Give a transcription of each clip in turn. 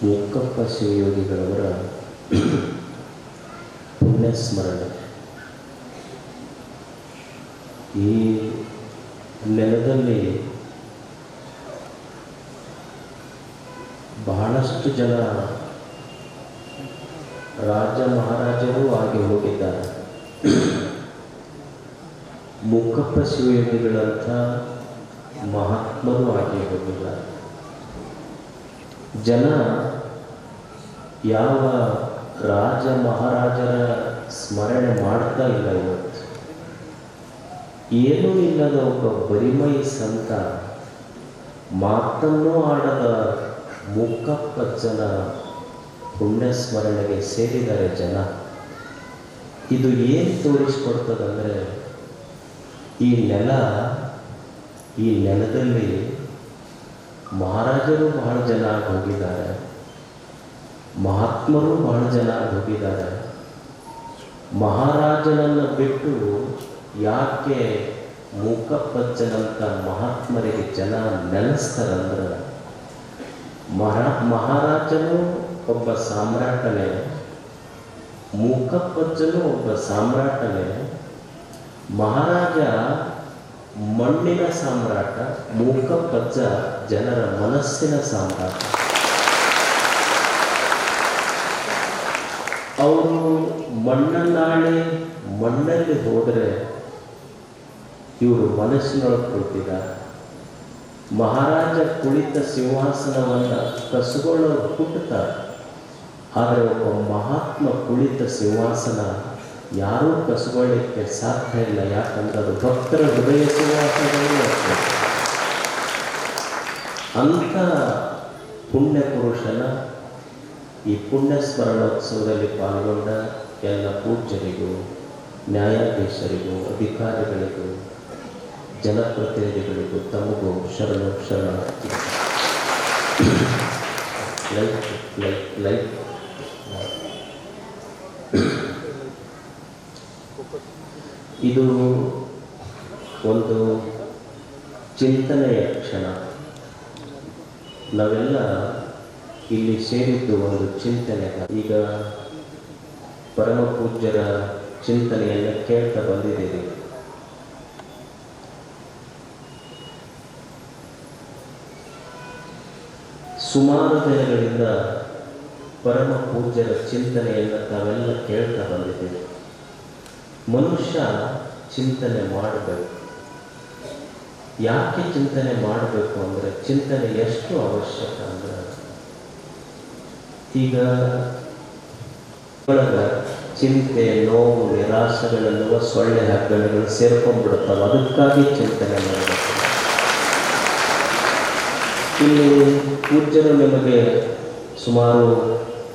ಮೂಕಪ್ಪ ಶಿವಯೋಗಿಗಳವರ ಪುಣ್ಯಸ್ಮರಣೆ. ಈ ನೆಲದಲ್ಲಿ ಬಹಳಷ್ಟು ಜನ ರಾಜ ಮಹಾರಾಜರು ಆಗಿ ಹೋಗಿದ್ದಾರೆ. ಮೂಕಪ್ಪ ಶಿವಯೋಗಿಗಳಂಥ ಮಹಾತ್ಮರು ಆಗಿ ಹೋಗಿದ್ದಾರೆ. ಜನ ಯಾವ ರಾಜ ಮಹಾರಾಜರ ಸ್ಮರಣೆ ಮಾಡ್ತಾ ಇಲ್ಲ. ಇವತ್ತು ಏನೂ ಇಲ್ಲದ ಒಬ್ಬ ಬರಿಮೈ ಸಂತ, ಮಾತನ್ನೂ ಆಡದ ಮೂಕಪ್ಪಜ್ಜನ ಪುಣ್ಯಸ್ಮರಣೆಗೆ ಸೇರಿದ್ದಾರೆ ಜನ. ಇದು ಏನು ತೋರಿಸ್ಕೊಡ್ತದಂದರೆ, ಈ ನೆಲದಲ್ಲಿ ಮಹಾರಾಜರು ಬಹಳ ಜನ ಹೋಗಿದ್ದಾರೆ, ಮಹಾತ್ಮರು ಬಹಳ ಜನ ಹೋಗಿದ್ದಾರೆ. ಮಹಾರಾಜನನ್ನು ಬಿಟ್ಟು ಯಾಕೆ ಮೂಕಪ್ಪಜ್ಜನಂಥ ಮಹಾತ್ಮರಿಗೆ ಜನ ನೆನೆಸ್ತಾರಂದ್ರೆ, ಮಹಾರಾಜನು ಒಬ್ಬ ಸಾಮ್ರಾಟನೇ, ಮೂಕಪ್ಪಜ್ಜನು ಒಬ್ಬ ಸಾಮ್ರಾಟನೇ. ಮಹಾರಾಜ ಮಣ್ಣಿನ ಸಾಮ್ರಾಟ, ಮೂಕಪ್ಪಜ್ಜ ಜನರ ಮನಸ್ಸಿನ ಸಾಮ್ರಾಟ. ಅವರು ಮಣ್ಣನ್ನಾಡಿ ಮಣ್ಣಲ್ಲಿ ಹೋದರೆ ಇವರು ಮನಸ್ಸಿನೊಳಗೆ ಕುಳಿತಿದ್ದಾರೆ. ಮಹಾರಾಜ ಕುಳಿತ ಸಿಂಹಾಸನವನ್ನು ಕಸಗೊಳ್ಳೋರು ಹುಟ್ಟುತ್ತಾರೆ, ಆದರೆ ಒಬ್ಬ ಮಹಾತ್ಮ ಕುಳಿತ ಸಿಂಹಾಸನ ಯಾರೂ ಕಸಗೊಳ್ಳಲಿಕ್ಕೆ ಸಾಧ್ಯ ಇಲ್ಲ. ಯಾಕಂದ್ರೆ ಅದು ಭಕ್ತರ ಹೃದಯ ಸಿಂಹಾಸನವೇ ಅಷ್ಟೇ. ಅಂಥ ಪುಣ್ಯ ಪುರುಷನ ಈ ಪುಣ್ಯ ಸ್ಮರಣೋತ್ಸವದಲ್ಲಿ ಪಾಲ್ಗೊಂಡ ಎಲ್ಲ ಪೂಜ್ಯರಿಗೂ, ನ್ಯಾಯಾಧೀಶರಿಗೂ, ಅಧಿಕಾರಿಗಳಿಗೂ, ಜನಪ್ರತಿನಿಧಿಗಳಿಗೂ ತಮಗೂ ಶರಣು. ಲೈಕ್ ಇದು ಒಂದು ಚಿಂತನೆಯ ಕ್ಷಣ. ನಾವೆಲ್ಲ ಇಲ್ಲಿ ಸೇರಿದ್ದು ಒಂದು ಚಿಂತನೆ. ಈಗ ಪರಮ ಪೂಜ್ಯರ ಚಿಂತನೆಯನ್ನು ಕೇಳ್ತಾ ಬಂದಿದ್ದೀರಿ. ಸುಮಾರು ದಿನಗಳಿಂದ ಪರಮ ಪೂಜ್ಯರ ಚಿಂತನೆಯನ್ನು ತಾವೆಲ್ಲ ಕೇಳ್ತಾ ಬಂದಿದ್ದೀರಿ. ಮನುಷ್ಯ ಚಿಂತನೆ ಮಾಡಬೇಕು. ಯಾಕೆ ಚಿಂತನೆ ಮಾಡಬೇಕು ಅಂದರೆ, ಚಿಂತನೆ ಎಷ್ಟು ಅವಶ್ಯಕ ಅಂದರೆ, ಈಗ ಚಿಂತೆ, ನೋವು, ನಿರಾಶೆಗಳೆಲ್ಲವ ಸೊಳ್ಳೆ ಹಗ್ಗಗಳು ಸೇರ್ಕೊಂಡ್ಬಿಡುತ್ತವೆ. ಅದಕ್ಕಾಗಿ ಚಿಂತನೆ ಮಾಡಬೇಕು. ಇಲ್ಲಿ ಪೂಜ್ಯರು ನಿಮಗೆ ಸುಮಾರು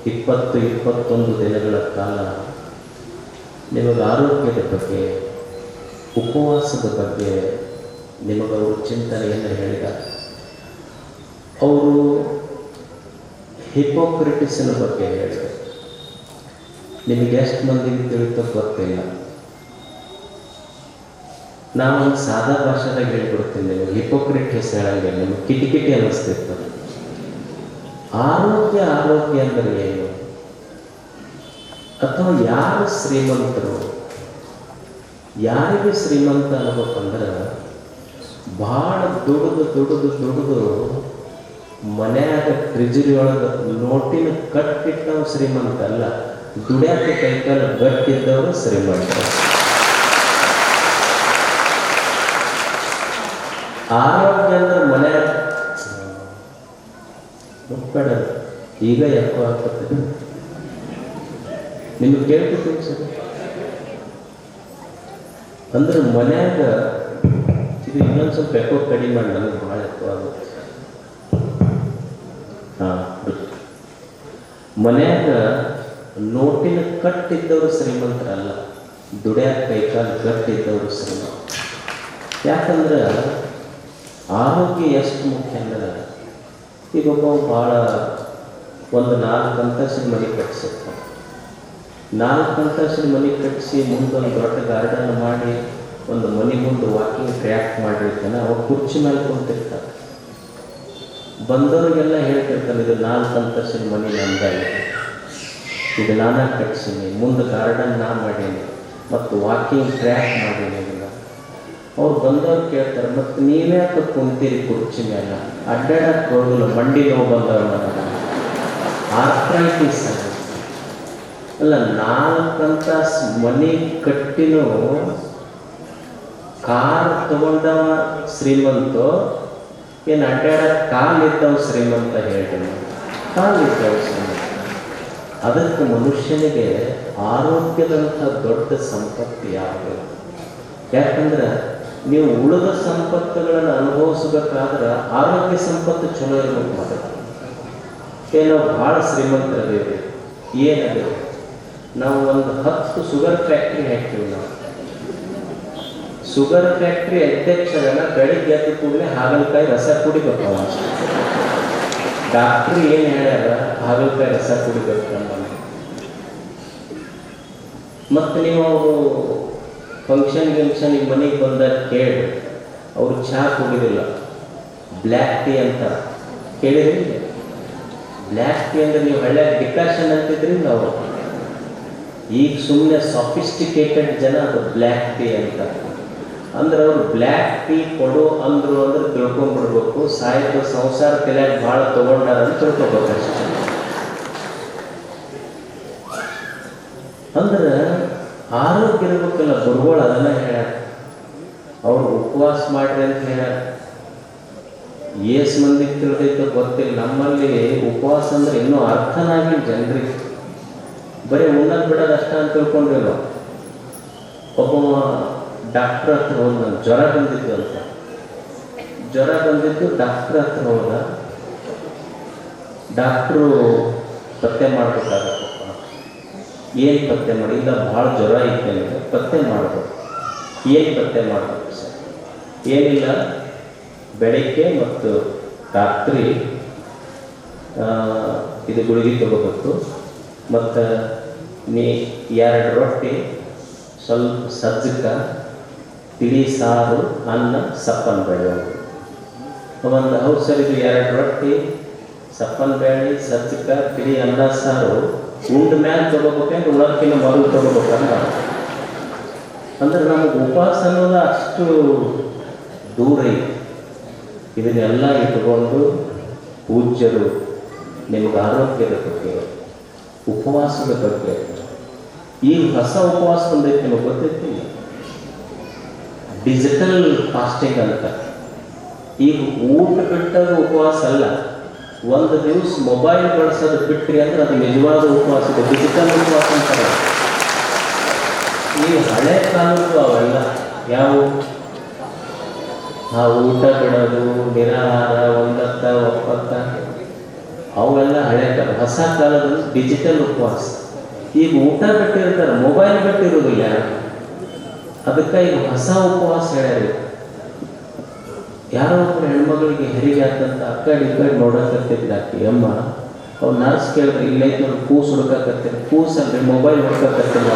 20-21 ದಿನಗಳ ಕಾಲ ನಿಮಗೆ ಆರೋಗ್ಯದ ಬಗ್ಗೆ, ಉಪವಾಸದ ಬಗ್ಗೆ ನಿಮಗವರು ಚಿಂತನೆಯನ್ನು ಹೇಳಿದ್ದಾರೆ. ಅವರು ಹಿಪೋಕ್ರೆಟಿಸಿನ ಬಗ್ಗೆ ಹೇಳಿದರು. ನಿಮಗೆ ಎಷ್ಟು ಮಂದಿಗೆ ತಿಳಿತೋ ಗೊತ್ತಿಲ್ಲ. ನಾನೊಂದು ಸಾದಾ ಭಾಷೆದಾಗ ಹೇಳ್ಬಿಡ್ತೀನಿ ನಿಮಗೆ. ಹಿಪೋಕ್ರೆಟಿಸ್ ಹೇಳಂಗೆ ನಿಮಗೆ ಕಿಟಿಕಿಟಿ ಅನ್ನಿಸ್ತಿರ್ತದೆ. ಆರೋಗ್ಯ ಅಂದರೆ ಏನು? ಅಥವಾ ಯಾರು ಶ್ರೀಮಂತರು? ಯಾರಿಗೆ ಶ್ರೀಮಂತ ಅನ್ಬೇಕಂದ್ರೆ, ಭಾಳ ದುಡಿದು ಮನ್ಯಾಗ ಟ್ರೆಜರಿ ಒಳಗೆ ನೋಟಿನ ಕಟ್ಟಿಟ್ಟವು ಶ್ರೀಮಂತ ಅಲ್ಲ. ದುಡ್ಯಾಕ ಕೈಕಾಲ ಗಟ್ಟಿದ್ದವರು ಶ್ರೀಮಂತ. ಆರೋಗ್ಯ ಅಂದ್ರೆ ಮನ್ಯಾಗ ಮುಟ್ಬೇಡ. ಈಗ ಯಾಕೋ ಆಗ್ತದೆ ನಿಮಗೆ ಕೇಳ್ತಿದ್ದೀನಿ ಸರ್. ಅಂದ್ರೆ ಮನ್ಯಾಗ ಇದು ಇನ್ನೊಂದು ಸ್ವಲ್ಪ ಎಕೋ ಕಡಿಮೆ ಮಾಡಿ, ನನಗೆ ಭಾಳ ಎಕೋ ಆಗುತ್ತೆ. ಮನ್ಯಾಗ ನೋಟಿನ ಕಟ್ಟಿದ್ದವರು ಶ್ರೀಮಂತರಲ್ಲ, ದುಡ್ಯಾಕ ಕೈಕಾಲ ಗಟ್ಟಿದ್ದವರು ಶ್ರೀಮಂತ. ಯಾಕಂದ್ರೆ ಆರೋಗ್ಯ ಎಷ್ಟು ಮುಖ್ಯ ಅಂದ್ರೆ, ಈಗ ಒಬ್ಬ ಭಾಳ ಒಂದು 4 ಅಂತಸ್ತಿನ ಮನೆ ಕಟ್ಟಿಸಿರ್ತಾನೆ. 4 ಅಂತಸ್ತಿನ ಮನೆ ಕಟ್ಟಿಸಿ ಮುಂದೊಂದು ದೊಡ್ಡ ಗಾರ್ಡನ್ ಮಾಡಿ ಒಂದು ಮನೆ ಮುಂದೆ ವಾಕಿಂಗ್ ಟ್ರ್ಯಾಕ್ ಮಾಡಿರ್ತಾನೆ. ಅವ ಕುರ್ಚಿ ಮೇಲೆ ಕುಂತಿರ್ತಾನೆ. ಬಂದವರಿಗೆಲ್ಲ ಹೇಳ್ತಿರ್ತಾನೆ, ಇದು 4 ಅಂತಸ್ತಿನ ಮನೆ ನಂದಾಗಿದೆ, ಇದು ನಾನೇ ಕಟ್ಸೀನಿ, ಮುಂದೆ ಗಾರ್ಡನ್ ನಾ ಮಾಡೀನಿ, ಮತ್ತು ವಾಕಿಂಗ್ ಟ್ರ್ಯಾಕ್ ಮಾಡೀನಿ. ಇದನ್ನು ಅವ್ರು ಬಂದವ್ರು ಕೇಳ್ತಾರೆ, ಮತ್ತು ನೀವೇ ಯಾಕೆ ಕುಂತೀರಿ ಕುರ್ಚಿ ಮೇಲೆ, ಅಡ್ಡಾಡಕ್ಕೆ ಹೋಗಲ್ಲ, ಮಂಡಿ ನೋವು ಬಂದವ್ರು ನನಗೆ, ಆರ್ಥ್ರೈಟಿಸ್ ಅಲ್ಲ. 4 ಅಂತಸ್ತು ಮನೆ ಕಟ್ಟಿನೂ ಕಾರ್ ತಗೊಂಡವ ಶ್ರೀಮಂತೋ ಏನು ಅಡ್ಡಾಡಕ್ಕೆ ಕಾಲಿದ್ದವ ಶ್ರೀಮಂತ? ಹೇಳ್ತೀನಿ, ಕಾಲಿದ್ದವ ಶ್ರೀಮಂತ. ಅದಕ್ಕೆ ಮನುಷ್ಯನಿಗೆ ಆರೋಗ್ಯದಂಥ ದೊಡ್ಡ ಸಂಪತ್ತು ಯಾವುದು? ಯಾಕಂದ್ರೆ ನೀವು ಉಳಿದ ಸಂಪತ್ತುಗಳನ್ನು ಅನುಭವಿಸ್ಬೇಕಾದ್ರೆ ಆರೋಗ್ಯ ಸಂಪತ್ತು ಚಲೋ ಇರಬೇಕು. ಮಾಡೋದು ಏನೋ ಭಾಳ ಶ್ರೀಮಂತರದೇವಿ, ಏನದು? ನಾವು ಒಂದು 10 ಶುಗರ್ ಫ್ಯಾಕ್ಟ್ರಿ ಹಾಕ್ತೀವಿ. ನಾವು ಶುಗರ್ ಫ್ಯಾಕ್ಟ್ರಿ ಅಧ್ಯಕ್ಷರನ್ನ ಬೆಳಿಗ್ಗೆ ಎದ್ದ ಕೂಡಲೇ ಹಾಗಲಕಾಯಿ ರಸ ಕುಡಿಬೇಕು. ಡಾಕ್ಟ್ರು ಏನು ಹೇಳ್ಯಾರ? ಹಾಗಲಕಾಯಿ ರಸ ಕುಡಿಬೇಕು ನಮ್ಮನ್ನು. ಮತ್ತು ನೀವು ಅವರು ಫಂಕ್ಷನ್ ನಿಮ್ಮ ಮನೆಗೆ ಬಂದಾಗ ಕೇಳಿ, ಅವರು ಚಹಾ ಕುಡಿದಿಲ್ಲ, ಬ್ಲ್ಯಾಕ್ ಟೀ ಅಂತ ಕೇಳಿರಿ. ಬ್ಲ್ಯಾಕ್ ಟೀ ಅಂದರೆ ನೀವು ಹಳ್ಳ್ಯಾಗ ಡಿಕಾಷನ್ ಅಂತಿದ್ರಿ ನಾವು. ಈಗ ಸುಮ್ಮನೆ ಸಾಫಿಸ್ಟಿಕೇಟೆಡ್ ಜನ ಅದು ಬ್ಲ್ಯಾಕ್ ಟೀ ಅಂತ ಅಂದ್ರೆ, ಅವರು ಬ್ಲ್ಯಾಕ್ ಟೀ ಕೊಡು ಅಂದರು ಅಂದ್ರೆ ತಿಳ್ಕೊಂಡ್ಬಿಡ್ಬೇಕು, ಸಾಹಿತ್ಯ ಸಂಸಾರ ತಲೆಯಾಗ ಭಾಳ ತೊಗೊಂಡಾರ ಅಂತ ತಿಳ್ಕೊಬೇಕಷ್ಟೆ. ಅಂದ್ರೆ ಆರೋಗ್ಯ ಇರ್ಬೇಕಲ್ಲ. ಗುರುಗಳು ಅದನ್ನ ಹೇಳ್ಯಾರ, ಅವ್ರು ಉಪವಾಸ ಮಾಡ್ರಿ ಅಂತ ಹೇಳ್ಯಾರ. ಏಸ್ ಮಂದಿಗೆ ತಿಳಿದೈತೆ ಗೊತ್ತಿಲ್ಲ. ನಮ್ಮಲ್ಲಿ ಉಪವಾಸ ಅಂದ್ರೆ ಇನ್ನೂ ಅರ್ಥನಾಗಿ ಜನರಿಗೆ ಬರೀ ಉಣ್ಣೋದು ಬಿಡೋದು ಅಷ್ಟ ಅಂತ ತಿಳ್ಕೊಂಡಿಲ್ಲ. ಒಬ್ಬ ಡಾಕ್ಟ್ರ್ ಹತ್ರ ಹೋದ, ನಾನು ಜ್ವರ ಬಂದಿದ್ದು ಅಂತ, ಜ್ವರ ಬಂದಿದ್ದು ಡಾಕ್ಟ್ರ್ ಹತ್ರ ಹೋದ. ಡಾಕ್ಟ್ರು ಪತ್ತೆ ಮಾಡ್ಬೇಕಾಗತ್ತಪ್ಪ. ಏನು ಪತ್ತೆ ಮಾಡಿ? ಇಲ್ಲ ಭಾಳ ಜ್ವರ ಐತೆ ಅಂದರೆ ಪತ್ತೆ ಮಾಡ್ಬೇಕು. ಏನು ಪತ್ತೆ ಮಾಡಬೇಕು ಸರ್? ಏನಿಲ್ಲ, ಬೆಳಗ್ಗೆ ಮತ್ತು ರಾತ್ರಿ ಇದು ಗುಳಿಗೆ ತಗೋಬೇಕು, ಮತ್ತು ನೀ 2 ರೊಟ್ಟಿ, ಸ್ವಲ್ಪ ಸಜ್ಜಕ, ತಿಳಿ ಸಾರು, ಅನ್ನ, ಸಪ್ಪನ ಬೇಳೆ. ಒಂದು ಹೌದು ಸರ್, ಇದು 2 ರೊಟ್ಟಿ, ಸಪ್ಪನ ಬೇಳೆ, ಸಜ್ಜಕ, ತಿಳಿ ಅನ್ನ, ಸಾರು ಉಂಡ ಮ್ಯಾಲೆ ತಗೋಬೇಕಂದ್ರೆ ಉಳಕ್ಕಿನ್ನ ಮೊದಲು ತಗೋಬೇಕಂದ್ರೆ. ಅಂದ್ರೆ ನಮಗೆ ಉಪವಾಸ ಅನ್ನೋದು ಅಷ್ಟು ದೂರ ಐತಿ. ಇದನ್ನೆಲ್ಲ ಇಟ್ಕೊಂಡು ಪೂಜ್ಯರು ನಿಮಗೆ ಆರೋಗ್ಯದ ಬಗ್ಗೆ, ಉಪವಾಸದ ಬಗ್ಗೆ, ಈಗ ಹೊಸ ಉಪವಾಸ ಬಂದೈತೆ, ನಿಮಗೆ ಗೊತ್ತೈತಿಲ್ಲ, ಡಿಜಿಟಲ್ ಫಾಸ್ಟಿಂಗ್ ಅಂತ. ಈಗ ಊಟ ಬಿಟ್ಟದ ಉಪವಾಸ ಅಲ್ಲ, ಒಂದು ದಿವಸ ಮೊಬೈಲ್ ಬಳಸೋದು ಬಿಟ್ರಿ ಅಂದ್ರೆ ಅದು ನಿಜವಾದ ಉಪವಾಸ, ಡಿಜಿಟಲ್ ಉಪವಾಸ ಅಂತಾರೆ. ಈ ಹಳೆ ಕಾಲದ್ದು ಅವೆಲ್ಲ ಯಾವ ಆ ಊಟ ಬಿಡೋದು, ನಿರಾಹಾರ, ಒಂದತ್ತ ಒಪ್ಪತ್ತ, ಅವೆಲ್ಲ ಹಳೆ ಕಾಲ. ಹೊಸ ಕಾಲದಲ್ಲಿ ಡಿಜಿಟಲ್ ಉಪವಾಸ. ಈಗ ಊಟ ಬಿಟ್ಟಿರ್ತಾರೆ, ಮೊಬೈಲ್ ಬಿಟ್ಟಿರೋದಿಲ್ಲ. ಅದಕ್ಕೆ ಈಗ ಹೊಸ ಉಪವಾಸ ಹೇಳ್ಯಾರ. ಯಾರೋ ಒಬ್ಬರು ಹೆಣ್ಮಗಳಿಗೆ ಹೆರಿಗೆ ಆತಂತ ಆ ಕಡೆ ಈ ಕಡೆ ನೋಡಕತ್ತಿದ್ದಾಕಿ ಅಮ್ಮ. ಅವ್ರು ನರ್ಸ್ ಕೇಳಿದ್ರೆ, ಇಲ್ಲೈತೆ ನೋಡಿ ಕೂಸು ಹುಡ್ಕಕತ್ತೀರಿ. ಕೂಸಲ್ರಿ, ಮೊಬೈಲ್ ಹುಡ್ಕಕತ್ತಿಲ್ಲ.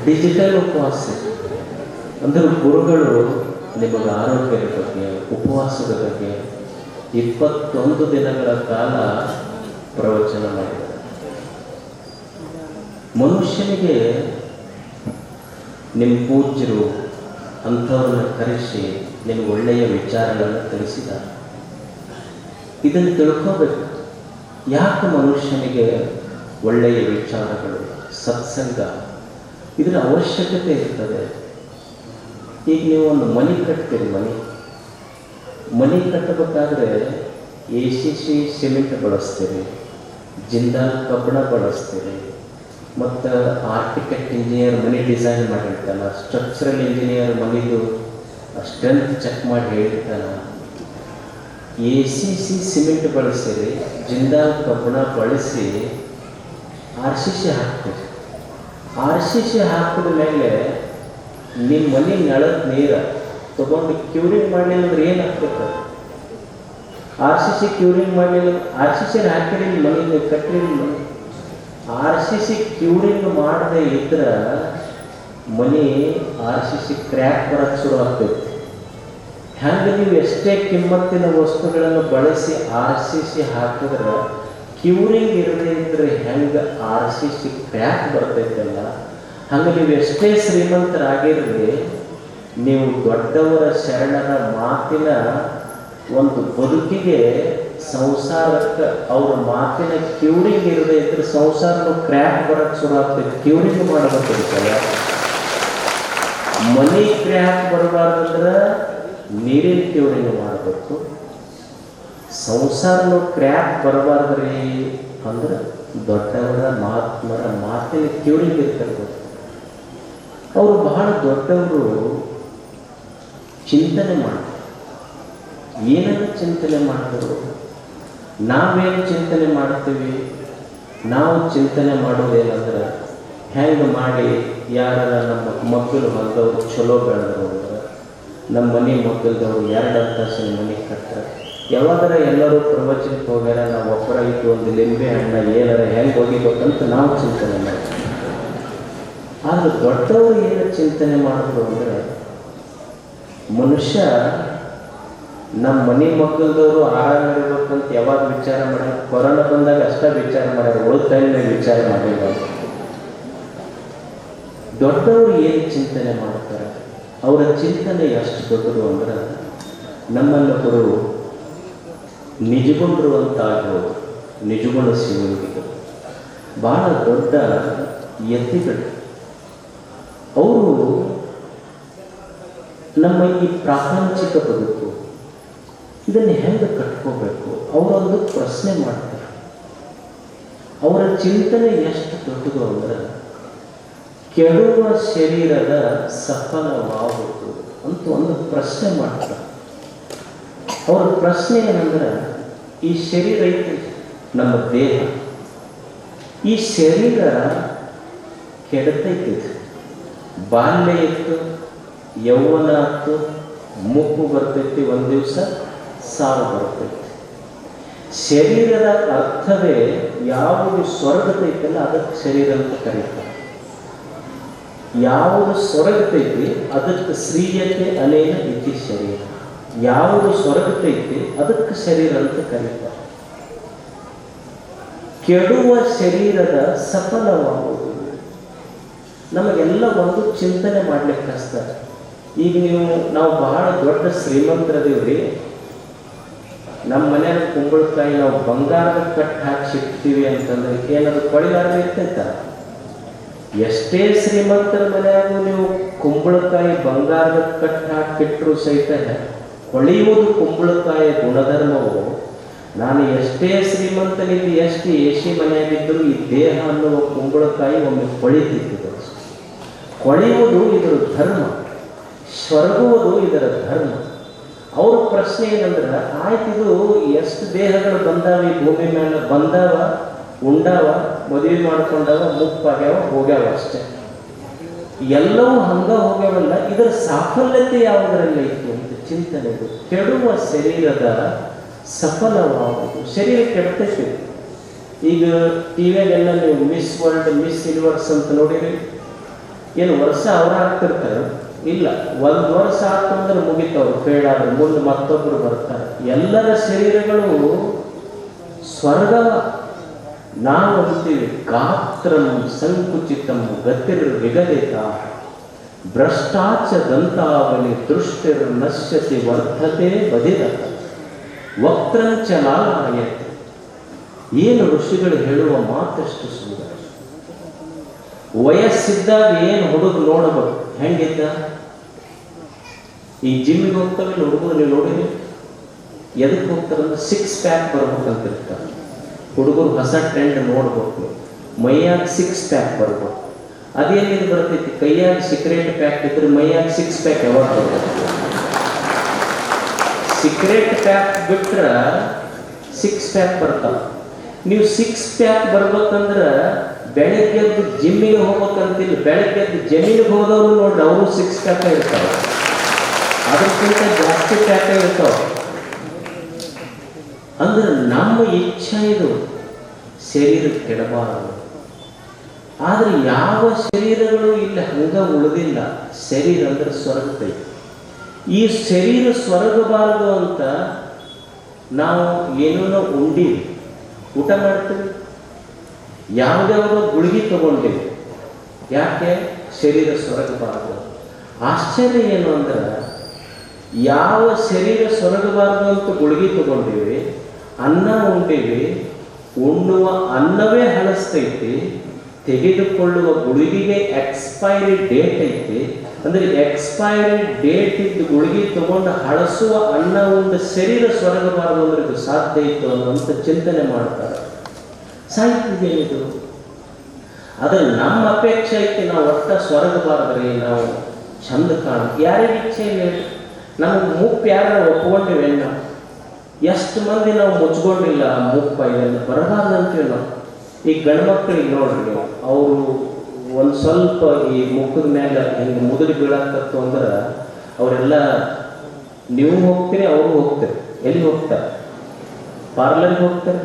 ಡಿಜಿಟಲ್ ಉಪವಾಸ ಅಂದ್ರೆ ಗುರುಗಳು ನಿಮಗೆ ಆರೋಗ್ಯದ ಬಗ್ಗೆ, ಉಪವಾಸದ ಬಗ್ಗೆ 21 ದಿನಗಳ ಕಾಲ ಪ್ರವಚನ ಮಾಡಿದ್ದಾರೆ. ಮನುಷ್ಯನಿಗೆ ನಿಮ್ಮ ಪೂಜ್ಯರು ಅಂಥವ್ರನ್ನ ಕರೆಸಿ ನಿಮಗೆ ಒಳ್ಳೆಯ ವಿಚಾರಗಳನ್ನು ತಿಳಿಸಿದ್ದಾರೆ. ಇದನ್ನು ತಿಳ್ಕೋಬೇಕು. ಯಾಕೆ ಮನುಷ್ಯನಿಗೆ ಒಳ್ಳೆಯ ವಿಚಾರಗಳು, ಸತ್ಸಂಗ, ಇದರ ಅವಶ್ಯಕತೆ ಇರ್ತದೆ. ಈಗ ನೀವು ಒಂದು ಮನೆ ಕಟ್ತೀರಿ, ಮನೆ ಕಟ್ಟಬೇಕಾದ್ರೆ ACC ಸಿಮೆಂಟ್ ಬಳಸ್ತೀರಿ, ಜಿಂದಾಲ್ ಕಬ್ಬಣ ಬಳಸ್ತೀರಿ, ಮತ್ತು ಆರ್ಕಿಟೆಕ್ಟ್ ಇಂಜಿನಿಯರ್ ಮನೆ ಡಿಸೈನ್ ಮಾಡಿರ್ತಾನೆ, ಸ್ಟ್ರಕ್ಚರಲ್ ಇಂಜಿನಿಯರ್ ಮನೆದು ಸ್ಟ್ರೆಂತ್ ಚೆಕ್ ಮಾಡಿ ಹೇಳಿರ್ತಾನೆ. ACC ಸಿಮೆಂಟ್ ಬಳಸಿರಿ, ಜಿಂದಾಲ್ ಕಬ್ಬಣ ಬಳಸಿ RCC ಹಾಕ್ತೀರಿ. RCC ಹಾಕಿದ ಮೇಲೆ ನಿಮ್ಮ ಮನೆ ನಳದ ನೀರು ತಗೊಂಡು ಕ್ಯೂರಿಂಗ್ ಮಾಡಲಿಲ್ಲ ಅಂದ್ರೆ ಏನಾಗ್ತದೆ? RCC ಕ್ಯೂರಿಂಗ್ ಮಾಡಲಿಲ್ಲ, RCC ಹಾಕಿರಿ ಮನೆ ಕಟ್ಟಿರಿ. RCC ಕ್ಯೂರಿಂಗ್ ಮಾಡದೆ ಇದ್ರೆ ಮನೆ RCC ಕ್ರ್ಯಾಕ್ ಬರೋಕ್ಕೆ ಶುರು ಆಗ್ತೈತಿ. ಹ್ಯಾಂಗೆ ನೀವು ಎಷ್ಟೇ ಕಿಮ್ಮತ್ತಿನ ವಸ್ತುಗಳನ್ನು ಬಳಸಿ ಆರಿಸಿ ಹಾಕಿದ್ರೆ ಕ್ಯೂರಿಂಗ್ ಇರದೇ ಇದ್ರೆ ಹೆಂಗೆ ಆರಿಸಿ ಕ್ರ್ಯಾಕ್ ಬರ್ತೈತಲ್ಲ, ಹಂಗೆ ನೀವು ಎಷ್ಟೇ ಶ್ರೀಮಂತರಾಗಿರಲಿ, ನೀವು ದೊಡ್ಡವರ ಶರಣರ ಮಾತಿನ ಒಂದು ಬದುಕಿಗೆ, ಸಂಸಾರಕ್ಕೆ ಅವ್ರ ಮಾತಿನ ಕ್ಯೂರಿಂಗ್ ಇರದೇ ಇದ್ರೆ ಸಂಸಾರನು ಕ್ರ್ಯಾಕ್ ಬರೋಕ್ಕೆ ಶುರು ಆಗ್ತೈತೆ. ಕ್ಯೂರಿಂಗ್ ಮಾಡಬೇಕಿರ್ತಲ್ಲ, ಮನಿ ಕ್ರ್ಯಾಕ್ ಬರಬಾರ್ದಂದ್ರೆ ನೀರಿನ ಕ್ಯೂರಿಂಗ್ ಮಾಡಬೇಕು. ಸಂಸಾರನು ಕ್ರ್ಯಾಕ್ ಬರಬಾರ್ದ್ರಿ ಅಂದ್ರೆ ದೊಡ್ಡವರ ಮಾತಿನ ಕ್ಯೂರಿಂಗ್ ಇರ್ತಿರ್ಬೇಕು. ಅವರು ಬಹಳ ದೊಡ್ಡವರು ಚಿಂತನೆ ಮಾಡ್ತಾರೆ. ಏನನ್ನು ಚಿಂತನೆ ಮಾಡಿದ್ರು? ನಾವೇನು ಚಿಂತನೆ ಮಾಡ್ತೀವಿ? ನಾವು ಚಿಂತನೆ ಮಾಡೋದೇನಂದ್ರೆ ಹೆಂಗೆ ಮಾಡಿ ಯಾರ ನಮ್ಮ ಮಕ್ಕಳು ಹೊಂದವರು ಚಲೋ ಬೆಳೆದವರು, ನಮ್ಮ ಮನೆ ಮಕ್ಕಳದವ್ರು 2 ಅಂತಸ್ತಿನ ಮನೆ ಕಟ್ತಾರೆ. ಯಾವಾಗಾರ ಎಲ್ಲರೂ ಪ್ರವಚನಕ್ಕೆ ಹೋಗ್ಯಾರ, ನಾವು ಒಬ್ಬರ ಇದ್ದು ಒಂದು ಲಿಂಬೆ ಹಣ್ಣ ಏನಾರ ಹೆಂಗೆ ಹೋಗಿಬೇಕಂತ ನಾವು ಚಿಂತನೆ ಮಾಡ್ತೀವಿ. ಆದರೆ ದೊಡ್ಡವರು ಏನು ಚಿಂತನೆ ಮಾಡಿದ್ರು ಅಂದರೆ, ಮನುಷ್ಯ ನಮ್ಮ ಮನೆ ಮಕ್ಕಳದವರು ಆರಾಮಿರ್ಬೇಕಂತ ಯಾವಾಗ ವಿಚಾರ ಮಾಡ್ಯಾರ? ಕೊರೋನಾ ಬಂದಾಗ ಅಷ್ಟೇ ವಿಚಾರ ಮಾಡ್ಯಾರ, ಉಳಿದ ಟೈಮ್ನಾಗ ವಿಚಾರ ಮಾಡಿಲ್ಲ. ದೊಡ್ಡವರು ಏನು ಚಿಂತನೆ ಮಾಡ್ತಾರೆ? ಅವರ ಚಿಂತನೆ ಎಷ್ಟು ದೊಡ್ಡದು ಅಂದ್ರೆ, ನಮ್ಮಲ್ಲೊಬ್ಬರು ನಿಜಗುಂಡ್ರು ಅಂತ ಆಗಿರೋದು, ನಿಜಗುಣ ಶಿವನಿಗೆ ಬಹಳ ದೊಡ್ಡ ಯತಿಗಳು. ಅವರು ನಮ್ಮ ಈ ಪ್ರಾಪಂಚಿಕ ಬದುಕು ಇದನ್ನು ಹೆಂಗೆ ಕಟ್ಕೋಬೇಕು ಅವರೊಂದು ಪ್ರಶ್ನೆ ಮಾಡ್ತಾರೆ. ಅವರ ಚಿಂತನೆ ಎಷ್ಟು ದೊಡ್ಡದು ಅಂದ್ರೆ, ಕೆಡುವ ಶರೀರದ ಸಫಲವಾಗುವುದು ಅಂತ ಒಂದು ಪ್ರಶ್ನೆ ಮಾಡ್ತಾರೆ. ಅವರ ಪ್ರಶ್ನೆ ಏನಂದ್ರೆ, ಈ ಶರೀರ ಐತಿ, ನಮ್ಮ ದೇಹ, ಈ ಶರೀರ ಕೆಡತೈತಿ. ಬಾಲ್ಯ ಇತ್ತು, ಯೌವನ ಆಯ್ತು, ಮುಪ್ಪು ಬರ್ತೈತಿ, ಒಂದು ದಿವಸ ಸಾವು ಬರ್ತೈತಿ. ಶರೀರದ ಅರ್ಥವೇ ಯಾವುದು ಸ್ವರ್ಗತೈತಲ್ಲ ಅದಕ್ಕೆ ಶರೀರ ಅಂತ ಕರೀತಾರೆ. ಯಾವುದು ಸ್ವರ್ಗತೈತಿ ಅದಕ್ಕೆ ಶ್ರೀಯತೆ ಅನೇನ ಇತಿ ಶರೀರ. ಯಾವುದು ಸ್ವರ್ಗತೈತಿ ಅದಕ್ಕೆ ಶರೀರ ಅಂತ ಕರೀತಾರೆ. ಕೆಡುವ ಶರೀರದ ಸಫಲವಾಗುವುದು ನಮಗೆಲ್ಲ ಒಂದು ಚಿಂತನೆ ಮಾಡ್ಲಿಕ್ಕೆ ಕಷ್ಟ. ಈಗ ನಾವು ಬಹಳ ದೊಡ್ಡ ಶ್ರೀಮಂತರದೀವ್ರಿ, ನಮ್ಮ ಮನೆಯಾಗ ಕುಂಬಳಕಾಯಿ ನಾವು ಬಂಗಾರದ ಕಟ್ಟು ಹಾಕಿ ಸಿಗ್ತೀವಿ ಅಂತಂದ್ರೆ ಏನಾದ್ರು ಕೊಳಿಲಾರ್ದು ಇರ್ತೈತ? ಎಷ್ಟೇ ಶ್ರೀಮಂತರ ಮನೆಯಾಗೂ ನೀವು ಕುಂಬಳಕಾಯಿ ಬಂಗಾರದ ಕಟ್ಟು ಹಾಕಿಟ್ರು ಸಹಿತ ಹೊಳೆಯುವುದು ಕುಂಬಳಕಾಯಿಯ ಗುಣಧರ್ಮವು. ನಾನು ಎಷ್ಟೇ ಶ್ರೀಮಂತನಿದ್ದು, ಎಷ್ಟು ಎಸಿ ಮನೆಯಾಗಿದ್ದರೂ ಈ ದೇಹ ಅನ್ನುವ ಕುಂಬಳಕಾಯಿ ಒಮ್ಮೆ ಹೊಳಿತಿದ್ದು. ಹೊಳೆಯುವುದು ಇದರ ಧರ್ಮ, ಸ್ವರ್ಗುವುದು ಇದರ ಧರ್ಮ. ಅವ್ರ ಪ್ರಶ್ನೆ ಏನಂದ್ರೆ, ಆಯ್ತಿದು ಎಷ್ಟು ದೇಹಗಳು ಬಂದಾವ ಈ ಭೂಮಿ ಮೇಲೆ, ಬಂದಾವ, ಉಂಡಾವ, ಮದುವೆ ಮಾಡ್ಕೊಂಡಾವ, ಮುಪ್ಪಾಗ್ಯಾವ, ಹೋಗ್ಯಾವ ಅಷ್ಟೇ. ಎಲ್ಲವೂ ಹಂಗ ಹೋಗ್ಯಾವಲ್ಲ, ಇದರ ಸಾಫಲ್ಯತೆ ಯಾವುದರಲ್ಲಿ ಐತಿ ಅಂತ ಚಿಂತನೆ. ಕೆಡುವ ಶರೀರದ ಸಫಲವಾಗುವುದು. ಶರೀರ ಕೆಡ್ತೈತಿ. ಈಗ ಟಿವಿಯಾಗೆಲ್ಲ ನೀವು ಮಿಸ್ ವರ್ಲ್ಡ್, ಮಿಸ್ ಯೂನಿವರ್ಸ್ ಅಂತ ನೋಡಿರಿ. ಏನು ವರ್ಷ ಅವ್ರು ಆಗ್ತಿರ್ತಾರೆ? ಇಲ್ಲ, 1 ವರ್ಷ ಆತಂದ್ರೆ ಮುಗಿತವ್ರು, ಫೇಡ್ ಆದ್ರೆ ಮುಂದೆ ಮತ್ತೊಬ್ಬರು ಬರ್ತಾರೆ. ಎಲ್ಲರ ಶರೀರಗಳು ಸ್ವರ್ಗವ. ನಾವು ಅಂತೀವಿ, ಗಾತ್ರಂ ಸಂಕುಚಿತಂ ಗತಿರ್ ವಿಗಲಿತ ಭ್ರಷ್ಟಾಚ ದಂತಾವಲಿ ದೃಷ್ಟಿರ್ ನಶ್ಯತಿ ವರ್ಧತೆ ಬದಿರತ ವಕ್ರಂಚ ಲಾಲಾಯತೆ. ಏನು ಋಷಿಗಳು ಹೇಳುವ ಮಾತಷ್ಟು ಸುಂದರ. ವಯಸ್ಸಿದ್ದಾಗ ಏನು ಹುಡುಗ ನೋಡಬೇಕು, ಹೆಂಗಿದ್ದ? ಈ ಜಿಮ್ಮಿಗೆ ಹೋಗ್ತವೆ ಹುಡುಗರು, ನೀವು ನೋಡಿರಿ, ಎದಕ್ಕೆ ಹೋಗ್ತಾರಂದ್ರೆ 6 ಪ್ಯಾಕ್ ಬರ್ಬೇಕಂತಿರ್ತಾರೆ. ಹುಡುಗರು ಹೊಸ ಟ್ರೆಂಡ್ ನೋಡ್ಬೇಕು, ಮೈಯಾಗ 6 ಪ್ಯಾಕ್ ಬರ್ಬೇಕು. ಅದೇನಿದು ಬರ್ತೈತಿ? ಕೈಯಾಗ ಸಿಗರೇಟ್ ಪ್ಯಾಕ್ ಇದ್ರೆ ಮೈಯಾಗ 6 ಪ್ಯಾಕ್ ಯಾವಾಗ ಬರ್ತೈತಿ? ಸಿಗರೇಟ್ ಪ್ಯಾಕ್ ಬಿಟ್ರೆ 6 ಪ್ಯಾಕ್ ಬರ್ತಾವ. ನೀವು 6 ಪ್ಯಾಕ್ ಬರ್ಬೇಕಂದ್ರೆ ಬೆಳಗ್ಗೆ ಎದ್ದು ಜಿಮ್ಮಿಗೆ ಹೋಗ್ಬೇಕಂತಿಲ್ಲ, ಬೆಳಗ್ಗೆ ಎದ್ದು ಜಮೀನಿಗೆ ಹೋದವರು ನೋಡ್ರಿ, ಅವರು 6 ಪ್ಯಾಕ್ ಇರ್ತಾವೆ, ಅದಕ್ಕಿಂತ ಜಾಸ್ತಿ ಪ್ಯಾಕ್ ಇರ್ತಾವ. ಅಂದ್ರೆ ನಮ್ಮ ಇಚ್ಛೆ ಇದು, ಶರೀರ ಕೆಡಬಾರದು. ಆದರೆ ಯಾವ ಶರೀರಗಳು ಇಲ್ಲಿ ಹಂಗ ಉಳಿದಿಲ್ಲ. ಶರೀರ ಅಂದ್ರೆ ಸ್ವರ್ಗತೈತಿ. ಈ ಶರೀರ ಸ್ವರ್ಗಬಾರದು ಅಂತ ನಾವು ಏನೋ ಉಂಡಿವಿ, ಊಟ ಮಾಡ್ತೀವಿ, ಯಾವುದ್ಯಾವುದೋ ಗುಳಿಗೆ ತಗೊಂಡಿವಿ. ಯಾಕೆ? ಶರೀರ ಸ್ವರ್ಗಬಾರದು. ಆಶ್ಚರ್ಯ ಏನು ಅಂದ್ರೆ, ಯಾವ ಶರೀರ ಸ್ವರ್ಗಬಾರದು ಅಂತ ಗುಳಿಗೆ ತಗೊಂಡಿವಿ, ಅನ್ನ ಉಂಡಿವಿ, ಉಣ್ಣುವ ಅನ್ನವೇ ಹಳಸ್ತೈತಿ, ತೆಗೆದುಕೊಳ್ಳುವ ಗುಳಿಗೆಗೆ ಎಕ್ಸ್ಪೈರಿ ಡೇಟ್ ಐತಿ. ಅಂದರೆ ಎಕ್ಸ್ಪೈರಿ ಡೇಟ್ ಇದ್ದು ಗುಳಿಗೆ ತಗೊಂಡು ಹಳಸುವ ಅನ್ನ ಒಂದು ಶರೀರ ಸ್ವರ್ಗಬಾರದು ಅಂದ್ರೆ ಇದು ಸಾಧ್ಯ ಇತ್ತು ಅನ್ನೋಂಥ ಚಿಂತನೆ ಮಾಡ್ತಾರೆ. ಸಾಹಿತ್ಯದೇನಿದು? ಅದು ನಮ್ಮ ಅಪೇಕ್ಷೆ ಐತಿ, ನಾವು ಒಟ್ಟ ಸ್ವರ್ಗಬಾರದ್ರಿ, ನಾವು ಚಂದ ಕಾಣ. ಯಾರಿಗೆ ಇಚ್ಛೆ ಇಲ್ಲ? ನಮಗೆ ಮುಪ್ಪು ಯಾರ ಒಪ್ಕೊಂಡಿವೆ? ನಾವು ಎಷ್ಟು ಮಂದಿ ನಾವು ಮುಚ್ಕೊಂಡಿಲ್ಲ ಮುಪ್ಪ, ಇದನ್ನು ಬರಬಾರ್ದಂತೀವಿ ನಾವು. ಈ ಗಂಡು ಮಕ್ಕಳಿಗೆ ನೋಡ್ರಿ ನೀವು, ಅವರು ಒಂದು ಸ್ವಲ್ಪ ಈ ಮುಖದ ಮೇಲೆ ಹಿಂಗೆ ಮುದುಡಿ ಬೀಳಾಕತ್ತು ಅಂದ್ರೆ ಅವರೆಲ್ಲ, ನೀವು ಹೋಗ್ತೀರಿ, ಅವರು ಹೋಗ್ತಾರೆ. ಎಲ್ಲಿ ಹೋಗ್ತಾರೆ? ಪಾರ್ಲರ್ಗೆ ಹೋಗ್ತಾರೆ.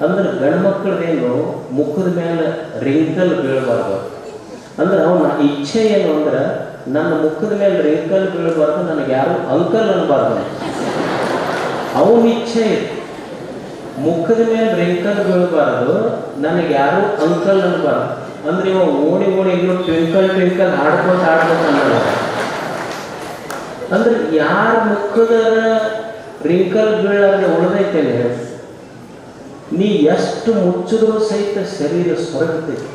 ಅಂದ್ರೆ ಗಂಡು ಮಕ್ಕಳದೇನು ಮುಖದ ಮೇಲೆ ರಿಂಕಲ್ ಬೀಳಬಾರ್ದು. ಅಂದ್ರೆ ಅವನ ಇಚ್ಛೆ ಏನು ಅಂದ್ರೆ, ನನ್ನ ಮುಖದ ಮೇಲೆ ರಿಂಕಲ್ ಬೀಳಬಾರ್ದು, ನನಗೆ ಯಾರು ಅಂಕಲ್ ಅನ್ನಬಾರ್ದು. ಅವನ ಇಚ್ಛೆ ಇತ್ತು, ಮುಖದ ಮೇಲೆ ರಿಂಕಲ್ ಬೀಳಬಾರ್ದು, ನನಗೆ ಯಾರು ಅಂಕಲ್ ಅನ್ನಬಾರ್ದು. ಅಂದ್ರೆ ಇವ ಓಣಿ ಇನ್ನೂ ಟ್ವಿಂಕಲ್ ಟ್ವಿಂಕಲ್ ಆಡ್ಕೊತ ಅನ್ನೋದು. ಅಂದ್ರೆ ಯಾರ ಮುಖದ ರಿಂಕಲ್ ಬೀಳಾದ್ರೆ ಉಳಿದೈತೇನೆ? ನೀ ಎಷ್ಟು ಮುಚ್ಚಿದ್ರೂ ಸಹಿತ ಶರೀರ ಸ್ವರ್ಗತೈತಿ.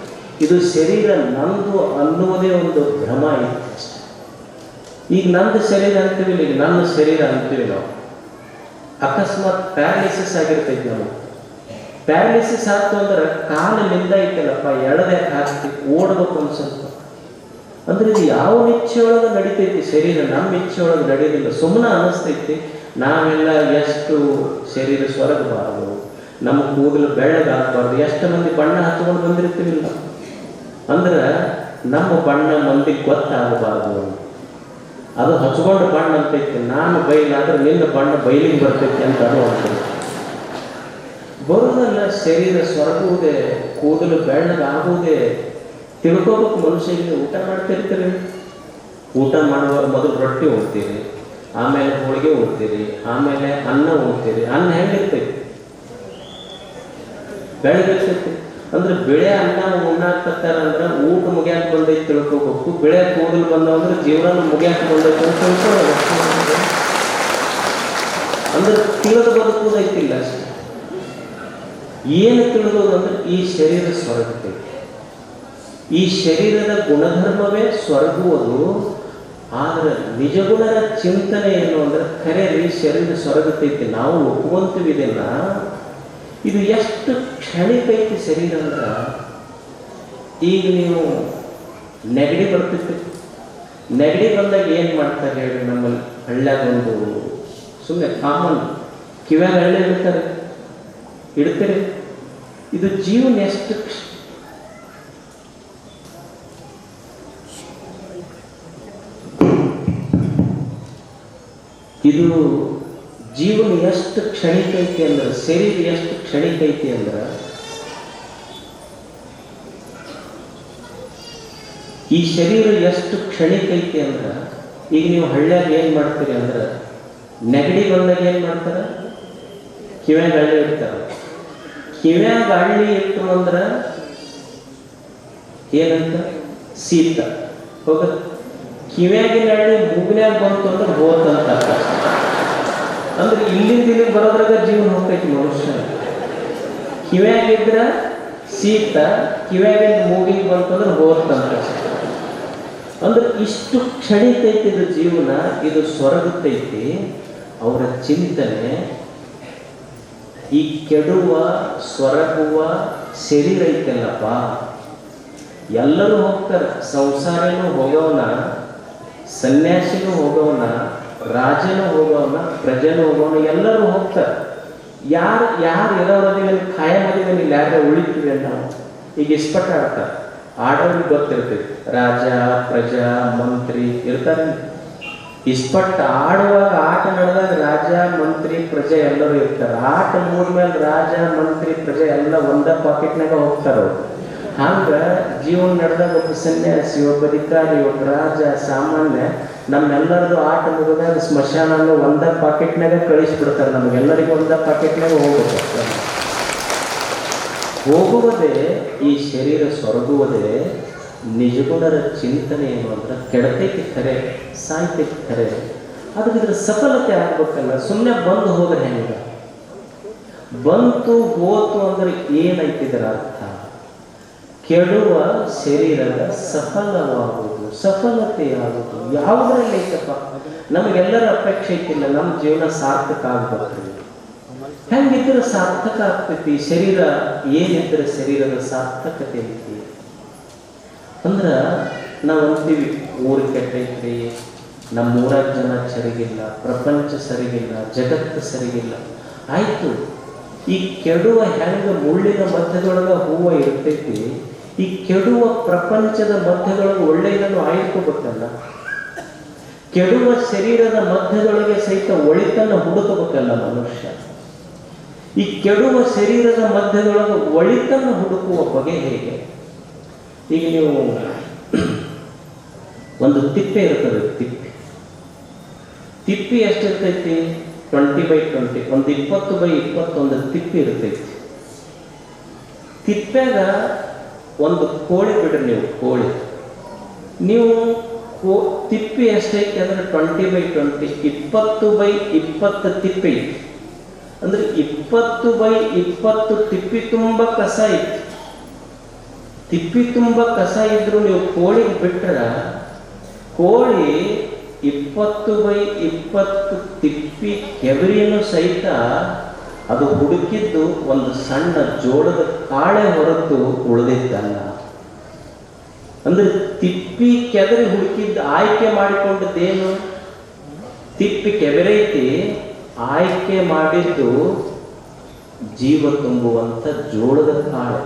ಇದು ಶರೀರ ನಂದು ಅನ್ನುವುದೇ ಒಂದು ಭ್ರಮ ಇತ್ತು. ಈಗ ನಂದು ಶರೀರ ಅಂತೀವಿ, ಈಗ ನನ್ನ ಶರೀರ ಅಂತೀವಿ ನಾವು. ಅಕಸ್ಮಾತ್ ಪ್ಯಾರಾಲಿಸಿಸ್ ಆಗಿರ್ತೈತಿ ನಮಗೆ. ಪ್ಯಾರಾಲಿಸಿಸ್ ಆಯ್ತು ಅಂದ್ರೆ ಕಾಲು ನಿಂದೈತಲ್ಲಪ್ಪ, ಎಳದ್ಯಾಕೆ ಹಾಕ್ತಿ, ಓಡ್ಬೇಕು ಅನ್ಸಲ್ಪ. ಅಂದ್ರೆ ಇದು ಯಾವ ಇಚ್ಛೆಯೊಳಗೆ ನಡೀತೈತಿ ಶರೀರ, ನಮ್ಮ ಇಚ್ಛೆಯೊಳಗೆ ನಡೆಯೋದಿಲ್ಲ. ಸುಮ್ಮನೆ ಅನಿಸ್ತೈತಿ ನಾವೆಲ್ಲ ಎಷ್ಟು ಶರೀರ ಸ್ವರ್ಗಬಾರದು, ನಮ್ಮ ಕೂದಲು ಬೆಳ್ಳಗಾಗಬಾರ್ದು. ಎಷ್ಟು ಮಂದಿ ಬಣ್ಣ ಹಚ್ಕೊಂಡು ಬಂದಿರ್ತೀವಿಲ್ಲ ಅಂದ್ರೆ ನಮ್ಮ ಬಣ್ಣ ಮಂದಿಗೆ ಗೊತ್ತಾಗಬಾರ್ದು. ಅದು ಹಚ್ಕೊಂಡು ಬಣ್ಣ ಅಂತೈತಿ. ನಾನು ಬೈಲಾದ್ರೆ ನಿನ್ನ ಬಣ್ಣ ಬೈಲಿಗೆ ಬರ್ತೈತಿ ಅಂತ ಅದು ಅಂತೀವಿ. ಬರೋದಲ್ಲ, ಶರೀರ ಸ್ವರ್ಗುವುದೇ, ಕೂದಲು ಬೆಳ್ಳಗಾಗುವುದೇ ತಿಳ್ಕೋಬೇಕು. ಮನುಷ್ಯರಿಗೆ ಊಟ ಮಾಡ್ತಿರ್ತೀರಿ, ಊಟ ಮಾಡುವಾಗ ಮೊದಲು ರೊಟ್ಟಿ ಉಣ್ತೀರಿ, ಆಮೇಲೆ ಹೋಳಿಗೆ ಉಣ್ತೀರಿ, ಆಮೇಲೆ ಅನ್ನ ಉಣ್ತೀರಿ. ಅನ್ನ ಹೆಂಗಿರ್ತೈತಿ? ಬೆಳಗಿರ್ತೈತಿ. ಅಂದ್ರೆ ಬೆಳೆ ಅನ್ನ ಉಣ್ಣಾಕ್ತಾರ ಅಂದ್ರೆ ಊಟ ಮುಗಿಯಾಕ ಬಂದೈತಿ ತಿಳ್ಕೋಬೇಕು. ಬೆಳೆ ಕೂದಲು ಬಂದವಂದ್ರೆ ಜೀವನ ಮುಗಿಯಾಕ ಬಂದೈತಿ ಅಂತ ತಿಳ್ಕೊಳ್ಬೇಕು. ಅಂದ್ರೆ ತಿಳಿದು ಬದುಕುವುದೈತಿಲ್ಲ ಅಷ್ಟೇ. ಏನು ತಿಳಿದೋದು ಅಂದ್ರೆ ಈ ಶರೀರ ಸ್ವರ್ಗತೈತಿ. ಈ ಶರೀರದ ಗುಣಧರ್ಮವೇ ಸ್ವರ್ಗುವುದು. ಆದ್ರೆ ನಿಜಗುಣದ ಚಿಂತನೆ ಏನು ಅಂದ್ರೆ, ಖರೆ ಈ ಶರೀರ ಸ್ವರ್ಗತೈತಿ, ನಾವು ಒಪ್ಪುವಂತೀವಿ ಇದನ್ನ. ಇದು ಎಷ್ಟು ಕ್ಷಣಿಕೈತಿ ಶರೀರ ಅಂದ್ರೆ, ಈಗ ನೀವು ನೆಗಡಿ ಬರ್ತಿತ್ತು, ನೆಗಡಿ ಬಂದಾಗ ಏನು ಮಾಡ್ತಾರೆ ಹೇಳಿ? ನಮ್ಮಲ್ಲಿ ಹಳ್ಳ್ಯಾಗ ಒಂದು ಸುಮ್ಮನೆ ಕಾಮನ್ ಕಿವ್ಯಾಗ ಹಳ್ಳಿ ಇಡ್ತೀರಿ. ಇದು ಜೀವನ ಎಷ್ಟು ಇದು ಜೀವನ ಎಷ್ಟು ಕ್ಷಣಿಕೈತಿ ಅಂದ್ರೆ, ಶರೀರ ಎಷ್ಟು ಕ್ಷಣಿಕೈತಿ ಅಂದ್ರೆ, ಈ ಶರೀರ ಎಷ್ಟು ಕ್ಷಣಿಕೈತಿ ಅಂದ್ರೆ, ಈಗ ನೀವು ಹಳ್ಳ್ಯಾಗ ಏನು ಮಾಡ್ತೀರಿ ಅಂದ್ರೆ, ನೆಗಡಿ ಬಂದಾಗ ಏನು ಮಾಡ್ತಾರೆ? ಕಿವ್ಯಾಗ ಹಳ್ಳಿ ಇಡ್ತಾರೆ. ಕಿವ್ಯಾಗ ಹಳ್ಳಿ ಇಟ್ಟು ಅಂದ್ರೆ ಏನಂತ? ಶೀತ ಹೋಗ. ಕಿವ್ಯಾಗಿನ ಹಳ್ಳಿ ಮೂಗ್ನ್ಯಾಗ ಬಂತು ಅಂದ್ರೆ ಹೋತಂತ. ಅಂದ್ರೆ ಇಲ್ಲಿಂದ ಇಲ್ಲಿಗೆ ಬರೋದ್ರಾಗ ಜೀವನ ಹೋಗ್ತೈತಿ ಮನುಷ್ಯ. ಕಿವ್ಯಾಗಿದ್ರ ಶೀತ, ಕಿವ್ಯಾಗಿಂದ ಮೂಗಿಗೆ ಬಂತಂದ್ರೆ ಹೋತಂತ. ಅಂದ್ರೆ ಇಷ್ಟು ಕ್ಷಣಿಕೈತಿ ಇದು ಜೀವನ, ಇದು ಸ್ವರ್ಗತೈತಿ. ಅವರ ಚಿಂತನೆ ಈ ಕೆಡುವ ಸ್ವರ್ಗುವ ಶರೀರ ಐತಲ್ಲಪ್ಪ, ಎಲ್ಲರೂ ಹೋಗ್ತಾರೆ. ಸಂಸಾರನೂ ಹೋಗೋವನ, ಸನ್ಯಾಸಿನೂ ಹೋಗೋವನ, ರಾಜನೂ ಹೋಗೋವನ, ಪ್ರಜೆನೂ ಹೋಗೋವನ, ಎಲ್ಲರೂ ಹೋಗ್ತಾರೆ. ಯಾರು ಇರೋರದಿಗೆ ಖಾಯ ಮದಿಗೆ ಇಲ್ಲಿ ಯಾರು ಉಳಿತೀವಿ ನಾವು. ಈಗ ಇಸ್ಪಟ್ಟ ಆಡ್ತಾರೆ, ಆಡೋರಿಗೆ ಗೊತ್ತಿರ್ತೈತಿ. ರಾಜ ಪ್ರಜಾ ಮಂತ್ರಿ ಇರ್ತಾರೆ. ಇಸ್ಪಟ್ಟ ಆಡುವಾಗ, ಆಟ ನಡೆದಾಗ ರಾಜ ಮಂತ್ರಿ ಪ್ರಜೆ ಎಲ್ಲರೂ ಇರ್ತಾರೆ. ಆಟ ಮುಗಿದ್ಮೇಲೆ ರಾಜ ಮಂತ್ರಿ ಪ್ರಜೆ ಎಲ್ಲ ಒಂದೇ ಪಾಕೆಟ್ನಾಗ ಹೋಗ್ತಾರೆ. ಹಂಗ ಜೀವನ ನಡೆದಾಗ ಒಬ್ಬ ಸನ್ಯಾಸಿ, ಒಬ್ಬ ಅಧಿಕಾರಿ, ಒಬ್ಬ ರಾಜ, ಸಾಮಾನ್ಯ ನಮ್ಮೆಲ್ಲರದು ಆಟ ಮುಗಿದಾಗ ಸ್ಮಶಾನನ್ನು ಒಂದ ಪಾಕೆಟ್ನಾಗ ಕಳಿಸ್ಬಿಡ್ತಾರೆ, ನಮಗೆಲ್ಲರಿಗೂ ಒಂದ ಪಾಕೆಟ್ನಾಗ ಹೋಗ್ಬೇಕು. ಹೋಗುವುದೇ ಈ ಶರೀರ ಸೊರಗುವುದೇ ನಿಜಗುಣರ ಚಿಂತನೆ ಏನು ಅಂದ್ರೆ ಕೆಡತೈತಿ ಖರೆ, ಸಾಯ್ತೈತಿ ಖರೆ, ಅದಕ್ಕೆ ಇದ್ರ ಸಫಲತೆ ಆಗ್ಬೇಕಲ್ಲ. ಸುಮ್ಮನೆ ಬಂದು ಹೋದ್ರೆ ಹೆಂಗ? ಬಂತು ಹೋತು ಅಂದ್ರೆ ಏನೈತಿದ್ರ ಅರ್ಥ? ಕೆಡುವ ಶರೀರದ ಸಫಲವಾಗುವುದು, ಸಫಲತೆಯಾಗುವುದು ಯಾವುದರಲ್ಲಿ ಐತಪ್ಪ? ನಮಗೆಲ್ಲರ ಅಪೇಕ್ಷೆ ಐತಿಲ್ಲ ನಮ್ಮ ಜೀವನ ಸಾರ್ಥಕ ಆಗ್ಬೇಕ್ರಿ. ಹೆಂಗಿದ್ರೆ ಸಾರ್ಥಕ ಆಗ್ತೈತಿ? ಶರೀರ ಏನಿದ್ರೆ ಶರೀರದ ಸಾರ್ಥಕತೆ ಐತಿ ಅಂದ್ರ ನಾವು ಅಂತೀವಿ ಊರು ಕೆಟ್ಟೈತ್ರಿ, ನಮ್ಮೂರಾಗ ಜನ ಸರಿಗಿಲ್ಲ, ಪ್ರಪಂಚ ಸರಿಗಿಲ್ಲ, ಜಗತ್ತು ಸರಿಗಿಲ್ಲ. ಆಯ್ತು, ಈ ಕೆಡುವ ಹೆಂಗ ಮುಳ್ಳಿನ ಮಧ್ಯದೊಳಗ ಹೂವು ಇರ್ತೈತಿ, ಈ ಕೆಡುವ ಪ್ರಪಂಚದ ಮಧ್ಯದೊಳಗೆ ಒಳ್ಳೆಯದನ್ನು ಆಯ್ಕೋಬೇಕಲ್ಲ. ಕೆಡುವ ಶರೀರದ ಮಧ್ಯದೊಳಗೆ ಸಹಿತ ಒಳಿತನ್ನು ಹುಡುಕಬೇಕಲ್ಲ ಮನುಷ್ಯ. ಈ ಕೆಡುವ ಶರೀರದ ಮಧ್ಯದೊಳಗೆ ಒಳಿತನ್ನು ಹುಡುಕುವ ಬಗೆ ಹೇಗೆ? ಈಗ ನೀವು ಒಂದು ತಿಪ್ಪೆ ಇರ್ತದೆ, ತಿಪ್ಪಿ ಎಷ್ಟಿರ್ತೈತಿ? 20x20, ಒಂದು 20x21 ತಿಪ್ಪಿ ಇರ್ತೈತಿ. ತಿಪ್ಪ್ಯಾಗ ಒಂದು ಕೋಳಿ ಬಿಡ್ರಿ, ನೀವು ತಿಪ್ಪಿ ಎಷ್ಟೈತಿ ಅಂದ್ರೆ 20x20, 20x20 ತಿಪ್ಪಿ ಐತಿ ಅಂದ್ರೆ 20x20 ತಿಪ್ಪಿ ತುಂಬ ಕಸ ಐತಿ. ತಿಪ್ಪಿ ತುಂಬ ಕಸ ಇದ್ರು ನೀವು ಕೋಳಿಗೆ ಬಿಟ್ರ ಕೋಳಿ 20x20 ತಿಪ್ಪಿ ಕೆಬರಿಯನ್ನು ಸಹಿತ ಅದು ಹುಡುಕಿದ್ದು ಒಂದು ಸಣ್ಣ ಜೋಳದ ಕಾಳೆ ಹೊರತು ಉಳಿದಿದ್ದಲ್ಲ. ಅಂದ್ರೆ ತಿಪ್ಪಿ ಕೆದರಿ ಹುಡುಕಿದ್ದು ಆಯ್ಕೆ ಮಾಡಿಕೊಂಡದ್ದೇನು? ತಿಪ್ಪಿ ಕೆಬರೈತಿ, ಆಯ್ಕೆ ಮಾಡಿದ್ದು ಜೀವ ತುಂಬುವಂತ ಜೋಳದ ಕಾಳು.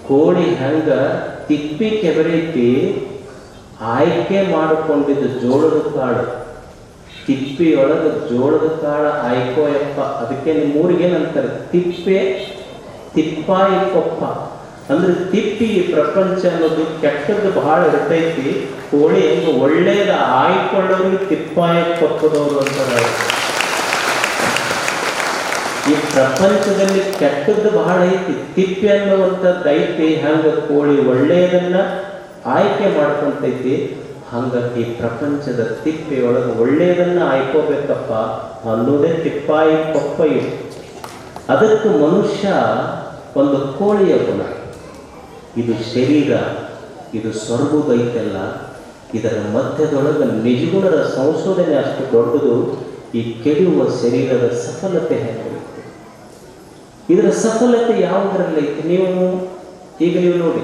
ಕೋಳಿ ಹಂಗ ತಿಪ್ಪಿ ಕೆಬರೈತಿ, ಆಯ್ಕೆ ಮಾಡಿಕೊಂಡಿದ್ದು ಜೋಳದ ಕಾಳು. ತಿಪ್ಪಿಯೊಳಗೆ ಜೋಳದ ಕಾಳು ಆಯ್ಕೋಯಪ್ಪ. ಅದಕ್ಕೆ ನಿಮ್ಮೂರಿಗೇನಂತಾರೆ? ತಿಪ್ಪಾಯಿ ಕೊಪ್ಪ. ಅಂದ್ರೆ ತಿಪ್ಪಿ ಪ್ರಪಂಚ ಅನ್ನೋದು ಕೆಟ್ಟದ್ದು ಬಹಳ ಇರ್ತೈತಿ. ಕೋಳಿ ಹೆಂಗ ಒಳ್ಳೇದ ಆಯ್ಕೊಳ್ಳೋರಿಗೆ ತಿಪ್ಪಾಯಿ ಕೊಪ್ಪದವರು ಅಂತಾರೆ. ಈ ಪ್ರಪಂಚದಲ್ಲಿ ಕೆಟ್ಟದ್ದು ಬಹಳ ಐತಿ, ತಿಪ್ಪಿ ಅನ್ನುವಂಥದ್ದು ಐತಿ. ಹಂಗ ಕೋಳಿ ಒಳ್ಳೆಯದನ್ನ ಆಯ್ಕೆ ಮಾಡ್ಕೊಂತೈತಿ. ಹಂಗ ಈ ಪ್ರಪಂಚದ ತಿಪ್ಪೆಯೊಳಗೆ ಒಳ್ಳೆಯದನ್ನ ಆಯ್ಕೋಬೇಕಪ್ಪ ಅನ್ನೋದೇ ತಿಪ್ಪಾಯಿ ಕೊಪ್ಪ ಇವು. ಅದಕ್ಕೆ ಮನುಷ್ಯ ಒಂದು ಕೋಳಿಯ ಗುಣ. ಇದು ಶರೀರ, ಇದು ಸ್ವರ್ಗದೈತಲ್ಲ, ಇದರ ಮಧ್ಯದೊಳಗೆ ನಿಜಗುಣರ ಸಂಶೋಧನೆ ಅಷ್ಟು ದೊಡ್ಡದು. ಈ ಕೆಡುವ ಶರೀರದ ಸಫಲತೆ ಹೇಗೆ? ಇದರ ಸಫಲತೆ ಯಾವುದರಲ್ಲೈತಿ? ನೀವು ನೋಡಿ,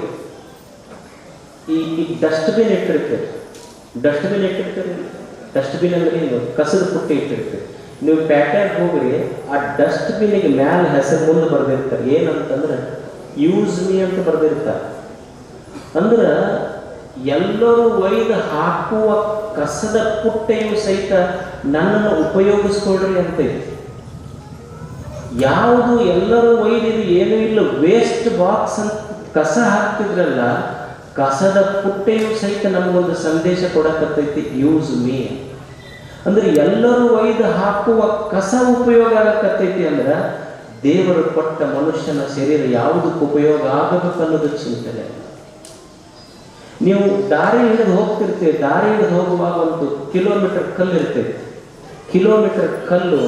ಈ ಡಸ್ಟ್ಬಿನ್ ಇಟ್ಟಿರ್ತೀರಿ. ಡಸ್ಟ್ಬಿನ್ ಅಂದ್ರೆ ಏನು? ಕಸದ ಪುಟ್ಟಿ ಇಟ್ಟಿರ್ತೀರಿ. ನೀವು ಪ್ಯಾಟ್ಯಾಗ ಹೋಗ್ರಿ, ಆ ಡಸ್ಟ್ಬಿನ್ನಿಗೆ ಮ್ಯಾಲ ಹೆಸರು ಮುಂದೆ ಬರ್ದಿರ್ತಾರೆ. ಏನಂತಂದ್ರೆ ಯೂಸ್ ಮೀ ಅಂತ ಬರ್ದಿರ್ತಾರೆ. ಅಂದ್ರೆ ಎಲ್ಲರೂ ಒಯ್ದು ಹಾಕುವ ಕಸದ ಪುಟ್ಟೆಯು ಸಹಿತ ನನ್ನನ್ನು ಉಪಯೋಗಿಸ್ಕೊಳ್ರಿ ಅಂತೈತಿ. ಯಾವುದು ಎಲ್ಲರೂ ಒಯ್ದಿದ್ದು ಏನೂ ಇಲ್ಲ, ವೇಸ್ಟ್ ಬಾಕ್ಸ್ ಅಂತ ಕಸ ಹಾಕ್ತಿದ್ರಲ್ಲ, ಕಸದ ಪುಟ್ಟೆಯು ಸಹಿತ ನಮಗೊಂದು ಸಂದೇಶ ಕೊಡಕತ್ತೈತಿ, ಯೂಸ್ ಮೀ. ಅಂದ್ರೆ ಎಲ್ಲರೂ ಒಯ್ದು ಹಾಕುವ ಕಸ ಉಪಯೋಗ ಆಗಕತ್ತೈತಿ. ಅಂದ್ರೆ ದೇವರು ಕೊಟ್ಟ ಮನುಷ್ಯನ ಶರೀರ ಯಾವುದಕ್ಕೆ ಉಪಯೋಗ ಆಗಬೇಕು ಅನ್ನೋದು ಚಿಂತನೆ. ನೀವು ದಾರಿ ಹಿಡಿದು ಹೋಗ್ತಿರ್ತೀವಿ, ದಾರಿ ಹಿಡಿದು ಹೋಗುವಾಗ ಒಂದು ಕಿಲೋಮೀಟರ್ ಕಲ್ಲು ಇರ್ತೈತಿ. ಕಿಲೋಮೀಟರ್ ಕಲ್ಲು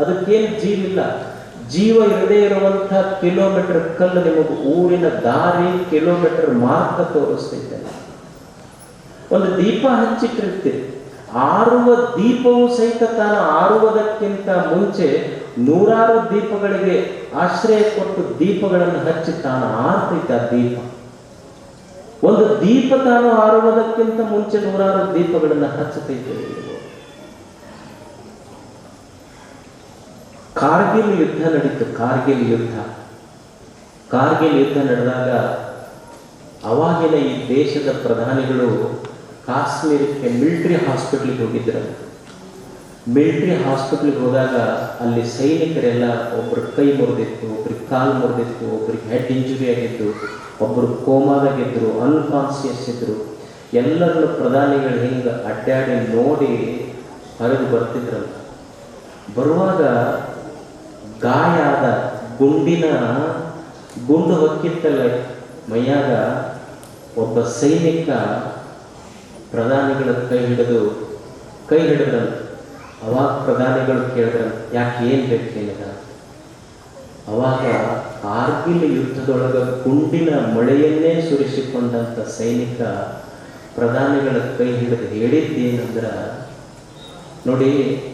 ಅದಕ್ಕೇನು ಜೀವಿಲ್ಲ, ಜೀವ ಇರದೇ ಇರುವಂಥ ಕಿಲೋಮೀಟರ್ ಕಲ್ಲು ನಿಮಗೆ ಊರಿನ ದಾರಿ ಕಿಲೋಮೀಟರ್ ಮಾರ್ಗ ತೋರಿಸ್ತೈತೆ. ಒಂದು ದೀಪ ಹಚ್ಚಿಟ್ಟಿರ್ತೀರಿ, ಆರುವ ದೀಪವು ಸಹಿತ ತಾನು ಆರುವುದಕ್ಕಿಂತ ಮುಂಚೆ 100 ದೀಪಗಳಿಗೆ ಆಶ್ರಯ ಕೊಟ್ಟು ದೀಪಗಳನ್ನು ಹಚ್ಚಿ ತಾನು ಆರ್ತೈತೆ. ಆ ದೀಪ, ಒಂದು ದೀಪ ತಾನು ಆರುವುದಕ್ಕಿಂತ ಮುಂಚೆ 100 ದೀಪಗಳನ್ನು ಹಚ್ಚತೈತೆ. ಕಾರ್ಗಿಲ್ ಯುದ್ಧ ನಡೀತು. ಕಾರ್ಗಿಲ್ ಯುದ್ಧ ನಡೆದಾಗ ಅವಾಗಿನ ಈ ದೇಶದ ಪ್ರಧಾನಿಗಳು ಕಾಶ್ಮೀರಕ್ಕೆ ಮಿಲಿಟರಿ ಹಾಸ್ಪಿಟ್ಲಿಗೆ ಹೋಗಿದ್ರು. ಮಿಲಿಟರಿ ಹಾಸ್ಪಿಟ್ಲಿಗೆ ಹೋದಾಗ ಅಲ್ಲಿ ಸೈನಿಕರೆಲ್ಲ ಒಬ್ಬರು ಕೈ ಮುರಿದಿತ್ತು, ಒಬ್ರಿಗೆ ಕಾಲು ಮುರಿದಿತ್ತು, ಒಬ್ರಿಗೆ ಹೆಡ್ ಇಂಜುರಿ ಆಗಿತ್ತು, ಒಬ್ಬರು ಕೋಮಾದಾಗಿದ್ರು, ಅನ್ಕಾನ್ಸಿಯಸ್ ಇದ್ರು. ಎಲ್ಲರನ್ನು ಪ್ರಧಾನಿಗಳು ಹಿಂಗೆ ಅಡ್ಡಾಡಿ ನೋಡಿ ಹೊರಗೆ ಬರ್ತಿದ್ರಲ್ಲ. ಬರುವಾಗ ಗಾಯ ಆದ ಗುಂಡು ಹೊಕ್ಕಿತ್ತಲ್ಲ ಮೈಯಾಗ, ಒಬ್ಬ ಸೈನಿಕ ಪ್ರಧಾನಿಗಳ ಕೈ ಹಿಡಿದ್ರಂತ. ಅವಾಗ ಪ್ರಧಾನಿಗಳು ಕೇಳಿದ್ರಂತ, ಯಾಕೆ ಏನು ಬೇಕೇನಿದ? ಅವಾಗ ಕಾರ್ಗಿಲ್ ಯುದ್ಧದೊಳಗೆ ಗುಂಡಿನ ಮಳೆಯನ್ನೇ ಸುರಿಸಿಕೊಂಡಂಥ ಸೈನಿಕ ಪ್ರಧಾನಿಗಳ ಕೈ ಹಿಡಿದು ಹೇಳಿದ್ದೇನೆಂದ್ರೆ, ನೋಡಿ,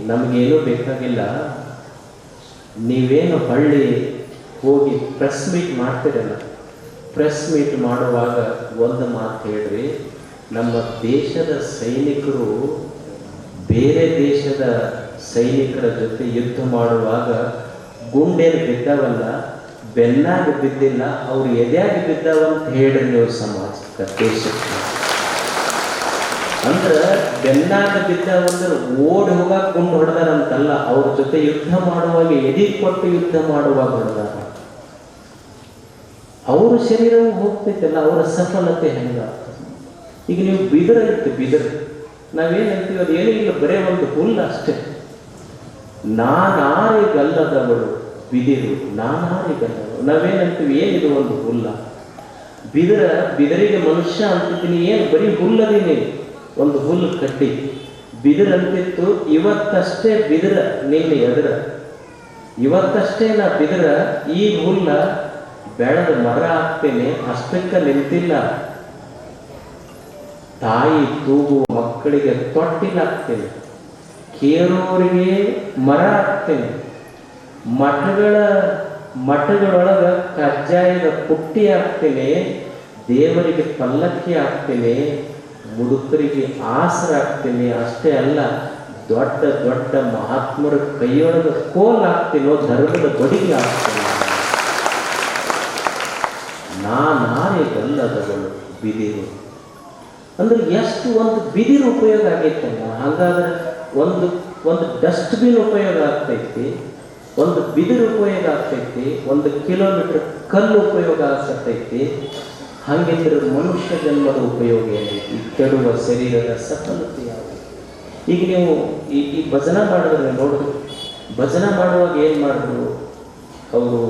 ನಮಗೇನೂ ಬೇಕಾಗಿಲ್ಲ, ನೀವೇನು ಹಳ್ಳಿ ಹೋಗಿ ಪ್ರೆಸ್ ಮೀಟ್ ಮಾಡ್ತೀರಲ್ಲ, ಪ್ರೆಸ್ ಮೀಟ್ ಮಾಡುವಾಗ ಒಂದು ಮಾತು ಹೇಳ್ರಿ, ನಮ್ಮ ದೇಶದ ಸೈನಿಕರು ಬೇರೆ ದೇಶದ ಸೈನಿಕರ ಜೊತೆ ಯುದ್ಧ ಮಾಡುವಾಗ ಗುಂಡೇನು ಬಿದ್ದಾವಲ್ಲ, ಬೆನ್ನಾಗಿ ಬಿದ್ದಿಲ್ಲ, ಅವ್ರು ಎದೆಯಾಗಿ ಬಿದ್ದಾವಂತ ಹೇಳ್ರಿ ನೀವು ಸಮಾಜಕ್ಕೆ, ದೇಶಕ್ಕೆ. ಅಂದ್ರೆ ಬೆನ್ನಾಗ ಬಿದ್ದಾವಂದ್ರೆ ಓಡಿ ಹೋಗಾಕ ಗುಂಡು ಹೊಡೆದಾರಂತಲ್ಲ, ಅವ್ರ ಜೊತೆ ಯುದ್ಧ ಮಾಡುವಾಗ ಎದೆ ಕೊಟ್ಟು ಯುದ್ಧ ಮಾಡುವಾಗ ಹೊಡೆದಾರ. ಅವ್ರ ಶರೀರವು ಹೋಗ್ತೈತಲ್ಲ, ಅವರ ಸಫಲತೆ ಹೆಂಗಾಗ್ತದೆ? ಈಗ ನೀವು ಬಿದಿರು ನಾವೇನಂತೀವಿ, ಅದು ಏನೂ ಇಲ್ಲ, ಬರೇ ಒಂದು ಹುಲ್ಲು ಅಷ್ಟೇ. ನಾನಾರಿಗಲ್ಲದವಳು ಬಿದಿರು, ನಾನಾರಿಗಲ್ಲದವಳು. ನಾವೇನಂತೀವಿ, ಏನಿದು ಒಂದು ಹುಲ್ಲ? ಬಿದರಿಗೆ ಮನುಷ್ಯ ಅಂತಿದ್ದೀನಿ, ಏನು ಬರೀ ಹುಲ್ಲದೀನಿ, ಒಂದು ಹುಲ್ಲು ಕಡ್ಡಿ. ಬಿದಿರು ಅಂತಿತ್ತು, ಇವತ್ತಷ್ಟೇ ಬಿದಿರ ನಿನ್ನೆ ಎದುರ, ಇವತ್ತಷ್ಟೇ ನಾ ಬಿದಿರ, ಈ ಹುಲ್ಲ ಬೆಳೆದ ಮರ ಆಗ್ತೇನೆ, ಅಷ್ಟಕ್ಕ ನಿಂತಿಲ್ಲ. ತಾಯಿ ತೂಗುವ ಮಕ್ಕಳಿಗೆ ತೊಟ್ಟಿಲಾಗ್ತೇನೆ, ಕೇರೋರಿಗೆ ಮರ ಆಗ್ತೇನೆ, ಮಠಗಳೊಳಗ ಕಜ್ಜಾಯದ ಪುಟ್ಟಿ ಆಗ್ತೇನೆ, ದೇವರಿಗೆ ಪಲ್ಲಕ್ಕಿ ಆಗ್ತೇನೆ, ಮುದುಕರಿಗೆ ಆಸರ ಆಗ್ತೇನೆ. ಅಷ್ಟೇ ಅಲ್ಲ, ದೊಡ್ಡ ದೊಡ್ಡ ಮಹಾತ್ಮರ ಕೈಯೊಳಗೆ ಕೋಲ್ ಆಗ್ತೇನೋ, ಧರ್ಮದ ಬಡಿಗೆ ಆಗ್ತೇನೆ. ನಾನಾರಿಗಲ್ಲದವಳು ಬಿದಿರು ಅಂದ್ರೆ ಎಷ್ಟು ಒಂದು ಬಿದಿರು ಉಪಯೋಗ ಆಗೈತಲ್ಲ. ಹಾಗಾದ್ರೆ ಒಂದು ಡಸ್ಟ್ಬಿನ್ ಉಪಯೋಗ ಆಗ್ತೈತಿ, ಒಂದು ಬಿದಿರು ಉಪಯೋಗ ಆಗ್ತೈತಿ, 1 ಕಿಲೋಮೀಟರ್ ಕಲ್ಲು ಉಪಯೋಗ ಆಗ್ತೈತಿ. ಹಾಗಿದ್ರೆ ಮನುಷ್ಯ ಜನ್ಮದ ಉಪಯೋಗ ಏನೈತಿ? ಕೆಡುವ ಶರೀರದ ಸಫಲತೆ ಯಾವುದು? ಈಗ ನೀವು ಈ ಭಜನಾ ಮಾಡಿದ್ರೆ ನೋಡಿದ್ರು, ಭಜನಾ ಮಾಡುವಾಗ ಏನು ಮಾಡಿದ್ರು? ಅವರು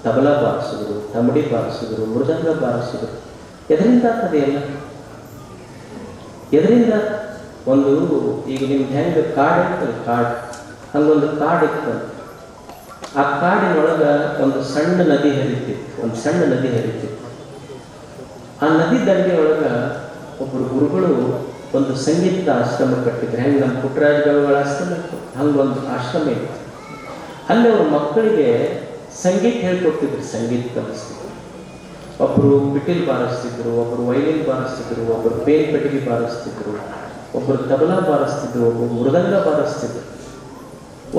ತಬಲಾ ಬಾರಿಸಿದ್ರು, ತಮಡಿ ಬಾರಿಸಿದ್ರು, ಮೃದಂಗ ಬಾರಿಸಿದ್ರು. ಎದರಿಂದ ಆಗ್ತದೆಯಲ್ಲ? ಎದರಿಂದ? ಒಂದು ಈಗ ನಿಮ್ಗೆ ಹೆಂಗೆ ಕಾಡು ಇರ್ತದೆ, ಹಂಗೊಂದು ಕಾಡು ಇರ್ತದೆ. ಆ ಕಾಡಿನೊಳಗೆ ಒಂದು ಸಣ್ಣ ನದಿ ಹರಿತಿತ್ತು. ಆ ನದಿ ದಂಡೆಯೊಳಗೆ ಒಬ್ಬರು ಗುರುಗಳು ಒಂದು ಸಂಗೀತ ಆಶ್ರಮ ಕಟ್ಟಿದ್ರು. ಹೆಂಗೆ ನಮ್ಮ ಪುಟ್ಟರಾಜ ಗವಿಗಳ ಆಶ್ರಮ ಇತ್ತು, ಹಂಗೊಂದು ಆಶ್ರಮ ಇತ್ತು. ಅಲ್ಲಿ ಅವ್ರ ಮಕ್ಕಳಿಗೆ ಸಂಗೀತ ಹೇಳ್ಕೊಡ್ತಿದ್ರು, ಸಂಗೀತ ಕಲಿಸ್ತಿದ್ರು. ಒಬ್ಬರು ಪಿಟೀಲ್ ಬಾರಿಸ್ತಿದ್ರು, ಒಬ್ಬರು ವೈಲಿನ್ ಬಾರಿಸ್ತಿದ್ರು, ಒಬ್ಬರು ಪೇನ್ ಪೆಟ್ಟಿಗೆ ಬಾರಿಸ್ತಿದ್ರು, ಒಬ್ಬರು ತಬಲಾ ಬಾರಿಸ್ತಿದ್ರು, ಒಬ್ಬರು ಮೃದಂಗ ಬಾರಿಸ್ತಿದ್ರು.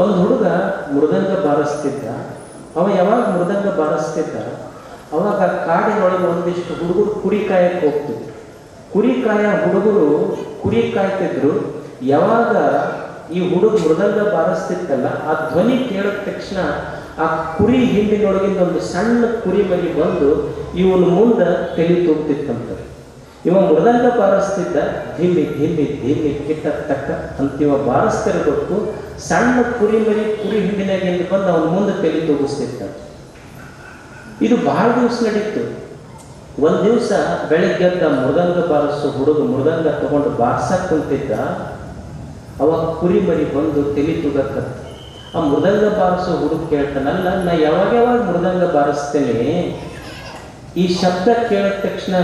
ಒಂದು ಹುಡುಗ ಮೃದಂಗ ಬಾರಿಸ್ತಿದ್ದ. ಅವ ಯಾವಾಗ ಮೃದಂಗ ಬಾರಿಸ್ತಿದ್ದ, ಅವಾಗ ಕಾಡಿನೊಳಗೆ ಒಂದಿಷ್ಟು ಹುಡುಗರು ಕುರಿ ಕಾಯಕ್ಕೆ ಹೋಗ್ತಿದ್ರು. ಹುಡುಗರು ಕುರಿ ಕಾಯ್ತಿದ್ರು. ಯಾವಾಗ ಈ ಹುಡುಗ ಮೃದಂಗ ಬಾರಿಸ್ತಿತ್ತಲ್ಲ, ಆ ಧ್ವನಿ ಕೇಳಿದ ತಕ್ಷಣ ಆ ಕುರಿ ಹಿಂಡಿನೊಳಗಿಂದ ಒಂದು ಸಣ್ಣ ಕುರಿ ಮರಿ ಬಂದು ಇವನು ಮುಂದೆ ತಲೆ ತೂಗ್ತಿತ್ತಂತ. ಇವ ಮೃದಂಗ ಬಾರಿಸ್ತಿದ್ದ, ಧಿಮ್ಮಿ ಧಿಮ್ಮಿ ಧಿಮ್ಮಿ ಕಿಟ್ಟ ತಕ್ಕ ಅಂತಿವ ಬಾರಿಸ್ತಿರ್ಬೇಕು. ಸಣ್ಣ ಕುರಿ ಹಿಂಡಿನಾಗಿಂದ ಬಂದು ಅವನ ಮುಂದೆ ತಲೆ ತೂಗಿಸ್ತಿದ್ದ. ಇದು ಬಹಳ ದಿವಸ ನಡೀತು. ಒಂದು ದಿವಸ ಬೆಳಗ್ಗೆ ಮೃದಂಗ ಬಾರಿಸೋ ಹುಡುಗ ಮೃದಂಗ ತಗೊಂಡು ಬಾರ್ಸಕ್ ಕುಂತಿದ್ದ. ಅವಾಗ ಕುರಿ ಮರಿ ಬಂದು ತಲೆ ತೂಗಕ್ಕ. ಆ ಮೃದಂಗ ಬಾರಿಸೋ ಹುಡುಗ ಕೇಳ್ತಾನಲ್ಲ, ನಾ ಯಾವಾಗ ಮೃದಂಗ ಬಾರಿಸ್ತೇನೆ, ಈ ಶಬ್ದ ಕೇಳಿದ ತಕ್ಷಣ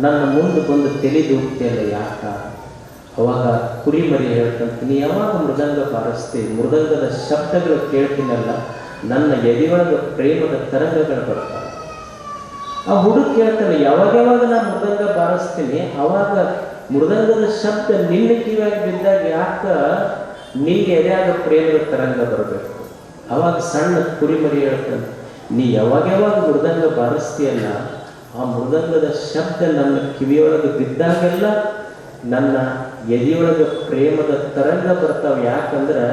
ನನ್ನ ಮುಂದೆ ಬಂದು ತಿಳಿದೂಗ್ತಿಯಲ್ಲ ಯಾಕ? ಅವಾಗ ಕುರಿ ಮರಿ ಹೇಳ್ತಂತ, ನೀ ಯಾವಾಗ ಮೃದಂಗ ಬಾರಿಸ್ತೀವಿ, ಮೃದಂಗದ ಶಬ್ದಗಳು ಕೇಳ್ತೀನಲ್ಲ, ನನ್ನ ಎದೆಯೊಳಗೆ ಪ್ರೇಮದ ತರಂಗಗಳು ಬರ್ತಾವೆ. ಆ ಹುಡುಗ ಕೇಳ್ತಾನೆ, ಯಾವಾಗ ನಾ ಮೃದಂಗ ಬಾರಿಸ್ತೀನಿ, ಅವಾಗ ಮೃದಂಗದ ಶಬ್ದ ನಿನ್ನ ಕಿವಿಯಾಗಿ ಬಿದ್ದಾಗ ಯಾಕ ನಿಂಗೆ ಎದೆಯಾಗ ಪ್ರೇಮದ ತರಂಗ ಬರಬೇಕು? ಅವಾಗ ಸಣ್ಣ ಕುರಿಮರಿ ಹೇಳ್ತಾನೆ, ನೀ ಯಾವಾಗ ಮೃದಂಗ ಬಾರಿಸ್ತೀಯಲ್ಲ, ಆ ಮೃದಂಗದ ಶಬ್ದ ನನ್ನ ಕಿವಿಯೊಳಗೆ ಬಿದ್ದಾಗೆಲ್ಲ ನನ್ನ ಎದೆಯೊಳಗೆ ಪ್ರೇಮದ ತರಂಗ ಬರ್ತಾವೆ. ಯಾಕಂದ್ರೆ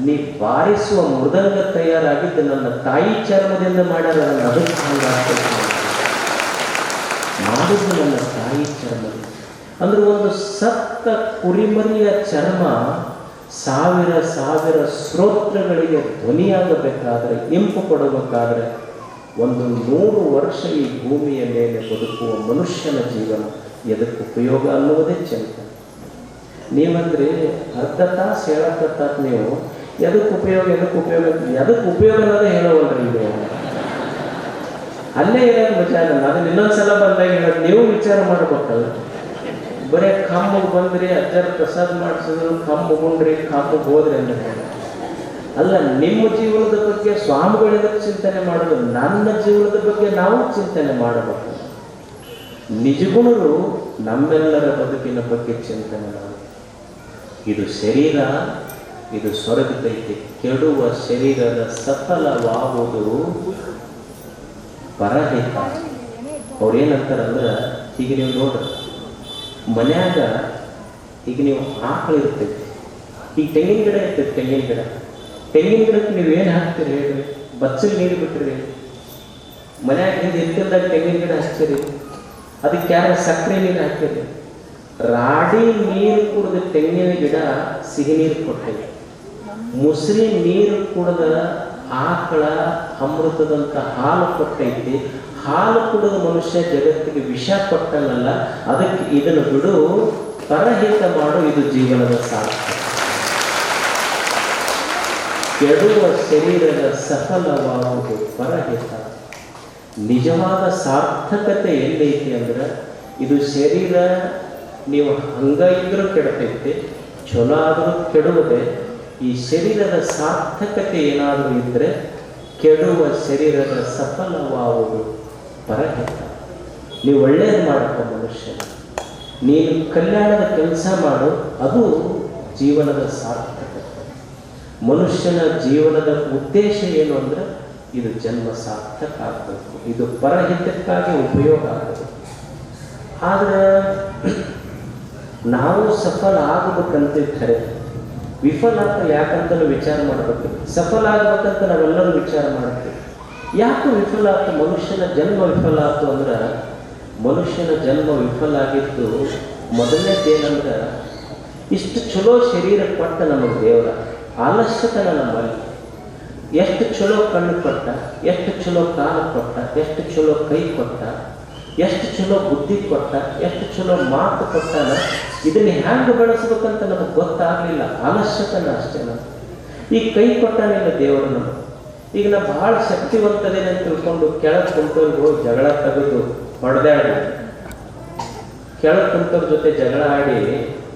ನೀ ಬಾರಿಸುವ ಮೃದಂಗ ತಯಾರಾಗಿದ್ದು ನನ್ನ ತಾಯಿ ಚರ್ಮದಿಂದ ಮಾಡ್ಯಾರ, ನನ್ನ ಅದಕ್ಕೆ ಮಾಡಿದ್ದು ನನ್ನ ತಾಯಿ ಚರ್ಮದಿಂದ. ಅಂದ್ರೆ ಒಂದು ಸತ್ತ ಕುರಿಮರಿಯ ಚರ್ಮ ಸಾವಿರ ಸಾವಿರ ಶ್ರೋತ್ರಗಳಿಗೆ ಧ್ವನಿಯಾಗಬೇಕಾದ್ರೆ, ಇಂಪು ಕೊಡಬೇಕಾದ್ರೆ 100 ವರ್ಷ ಈ ಭೂಮಿಯ ಮೇಲೆ ಬದುಕುವ ಮನುಷ್ಯನ ಜೀವನ ಎದಕ್ಕೆ ಉಪಯೋಗ ಅನ್ನುವುದೇ ಚಿಂತನೆ. ನೀವಂದ್ರೆ ಅರ್ಧ ತಾಸು ಹೇಳಕತ್ತಾತ ನೀವು ಎದಕ್ಕೆ ಉಪಯೋಗ ಅನ್ನೋದೇ ಹೇಳೋವಲ್ರಿ ನೀವು. ಅಲ್ಲೇ ಹೇಳೋದು ವಿಚಾರ. ಅದನ್ನ ಇನ್ನೊಂದ್ಸಲ ಬಂದಾಗ ಹೇಳೋದು ನೀವು ವಿಚಾರ ಮಾಡ್ಬೇಕಲ್ಲ. ಬರೇ ಕಮ್ಮಿಗೆ ಬಂದ್ರಿ, ಅಜ್ಜರ ಪ್ರಸಾದ ಮಾಡಿಸಿದ್ರು, ಕಮ್ಮು ಉಂಡ್ರಿ, ಕಮ್ಮಿಗೆ ಹೋದ್ರಿ ಅಂದ್ರೆ ಅಲ್ಲ. ನಿಮ್ಮ ಜೀವನದ ಬಗ್ಗೆ ಸ್ವಾಮಿಗಳಿಂದ ಚಿಂತನೆ ಮಾಡೋದು, ನನ್ನ ಜೀವನದ ಬಗ್ಗೆ ನಾವು ಚಿಂತನೆ ಮಾಡಬೇಕು. ನಿಜಗುಣರು ನಮ್ಮೆಲ್ಲರ ಬದುಕಿನ ಬಗ್ಗೆ ಚಿಂತನೆ ಮಾಡಿ. ಇದು ಶರೀರ, ಇದು ಸ್ವರ್ಗದೈತಿ. ಕೆಡುವ ಶರೀರದ ಸಫಲವಾಗುವುದು ಪರಹಿತ. ಅವ್ರೇನಂತಾರಂದ್ರೆ, ಈಗ ನೀವು ನೋಡ್ರಿ, ಮನ್ಯಾಗ ಈಗ ನೀವು ಆಕಳು ಇರ್ತೈತಿ, ಈಗ ತೆಂಗಿನ ಗಿಡ ಇರ್ತೈತಿ. ತೆಂಗಿನ ಗಿಡಕ್ಕೆ ನೀವು ಏನು ಹಾಕ್ತೀರಿ ಹೇಳ್ರಿ? ಬಚ್ಚಲ್ ನೀರು ಬಿಟ್ಟಿರಿ. ಮನ್ಯಾಗ ಹಿಂದೆ ಇರ್ತಿಲ್ದಾಗ ತೆಂಗಿನ ಗಿಡ ಹಚ್ಚಿರಿ, ಅದಕ್ಕೆ ಯಾರು ಸಕ್ಕರೆ ನೀರು ಹಾಕಿರಿ. ರಾಡಿ ನೀರು ಕುಡಿದ ತೆಂಗಿನ ಗಿಡ ಸಿಹಿ ನೀರು ಕೊಟ್ಟೈತಿ. ಮುಸ್ರಿ ನೀರು ಕುಡಿದ ಆಕಳ ಅಮೃತದಂತ ಹಾಲು ಕೊಟ್ಟೈತಿ. ಹಾಲು ಕುಡಿದ ಮನುಷ್ಯ ಜಗತ್ತಿಗೆ ವಿಷ ಕೊಟ್ಟನಲ್ಲ. ಅದಕ್ಕೆ ಇದನ್ನು ಬಿಡು, ಪರಹಿತ ಮಾಡು, ಇದು ಜೀವನದ ಸಾರ್ಥಕ. ಕೆಡುವ ಶರೀರದ ಸಫಲವಾಗುವುದು ಪರಹಿತ. ನಿಜವಾದ ಸಾರ್ಥಕತೆ ಎಲ್ಲೈತಿ ಅಂದ್ರೆ, ಇದು ಶರೀರ ನೀವು ಹಂಗ ಇದ್ರೂ ಕೆಡತೈತಿ, ಚಲೋ ಆದರೂ ಕೆಡುವುದೇ. ಈ ಶರೀರದ ಸಾರ್ಥಕತೆ ಏನಾದರೂ ಇದ್ದರೆ ಕೆಡುವ ಶರೀರದ ಸಫಲವಾಗುವುದು ಪರಹಿತ. ನೀವು ಒಳ್ಳೆಯದು ಮಾಡಪ್ಪ ಮನುಷ್ಯ, ನೀನು ಕಲ್ಯಾಣದ ಕೆಲಸ ಮಾಡು, ಅದು ಜೀವನದ ಸಾರ್ಥಕತೆ. ಮನುಷ್ಯನ ಜೀವನದ ಉದ್ದೇಶ ಏನು ಅಂದ್ರೆ, ಇದು ಜನ್ಮ ಸಾರ್ಥಕ ಆಗಬೇಕು, ಇದು ಪರಹಿತಕ್ಕಾಗಿ ಉಪಯೋಗ ಆಗಬೇಕು. ಆದರೆ ನಾವು ಸಫಲ ಆಗಬೇಕಂತ ಖರೆ, ವಿಫಲ ಆಗ್ತಲ್ಲ ಯಾಕಂತಲೂ ವಿಚಾರ ಮಾಡಬೇಕು. ಸಫಲ ಆಗ್ಬೇಕಂತ ನಾವೆಲ್ಲರೂ ವಿಚಾರ ಮಾಡ್ತೀವಿ. ಯಾಕೆ ವಿಫಲ ಆಯ್ತು? ಮನುಷ್ಯನ ಜನ್ಮ ವಿಫಲ ಆಯ್ತು ಅಂದ್ರೆ, ಮನುಷ್ಯನ ಜನ್ಮ ವಿಫಲ ಆಗಿದ್ದು ಮೊದಲನೇದೇನಂದ್ರೆ, ಇಷ್ಟು ಚಲೋ ಶರೀರ ಕೊಟ್ಟ ನಮಗೆ ದೇವರ, ಆಲಸ್ಯತನ ನಮ್ಮಲ್ಲಿ. ಎಷ್ಟು ಚಲೋ ಕಣ್ಣು ಕೊಟ್ಟ, ಎಷ್ಟು ಚಲೋ ಕಾಲು ಕೊಟ್ಟ, ಎಷ್ಟು ಚಲೋ ಕೈ ಕೊಟ್ಟ, ಎಷ್ಟು ಚಲೋ ಬುದ್ಧಿ ಕೊಟ್ಟ, ಎಷ್ಟು ಚಲೋ ಮಾತು ಕೊಟ್ಟಾನ. ಇದನ್ನ ಹ್ಯಾಂಗೆ ಬೆಳೆಸ್ಬೇಕಂತ ನಮಗೆ ಗೊತ್ತಾಗಲಿಲ್ಲ, ಆಲಸ್ಯತನ ಅಷ್ಟೇ. ಈ ಕೈ ಕೊಟ್ಟಾನಿಲ್ಲ ದೇವರು ನಮಗೆ. ಈಗ ನಾ ಭಾಳ ಶಕ್ತಿವಂತದೇನೆ ಅಂತ ತಿಳ್ಕೊಂಡು ಕೆಳಗೆ ಕುಂತವ್ರಿಗೆ ಹೋಗಿ ಜಗಳ ತೆಗೆದು ಹೊಡೆದಾಡಿ, ಕೆಳಗೆ ಕುಂತವ್ರ ಜೊತೆ ಜಗಳ ಆಡಿ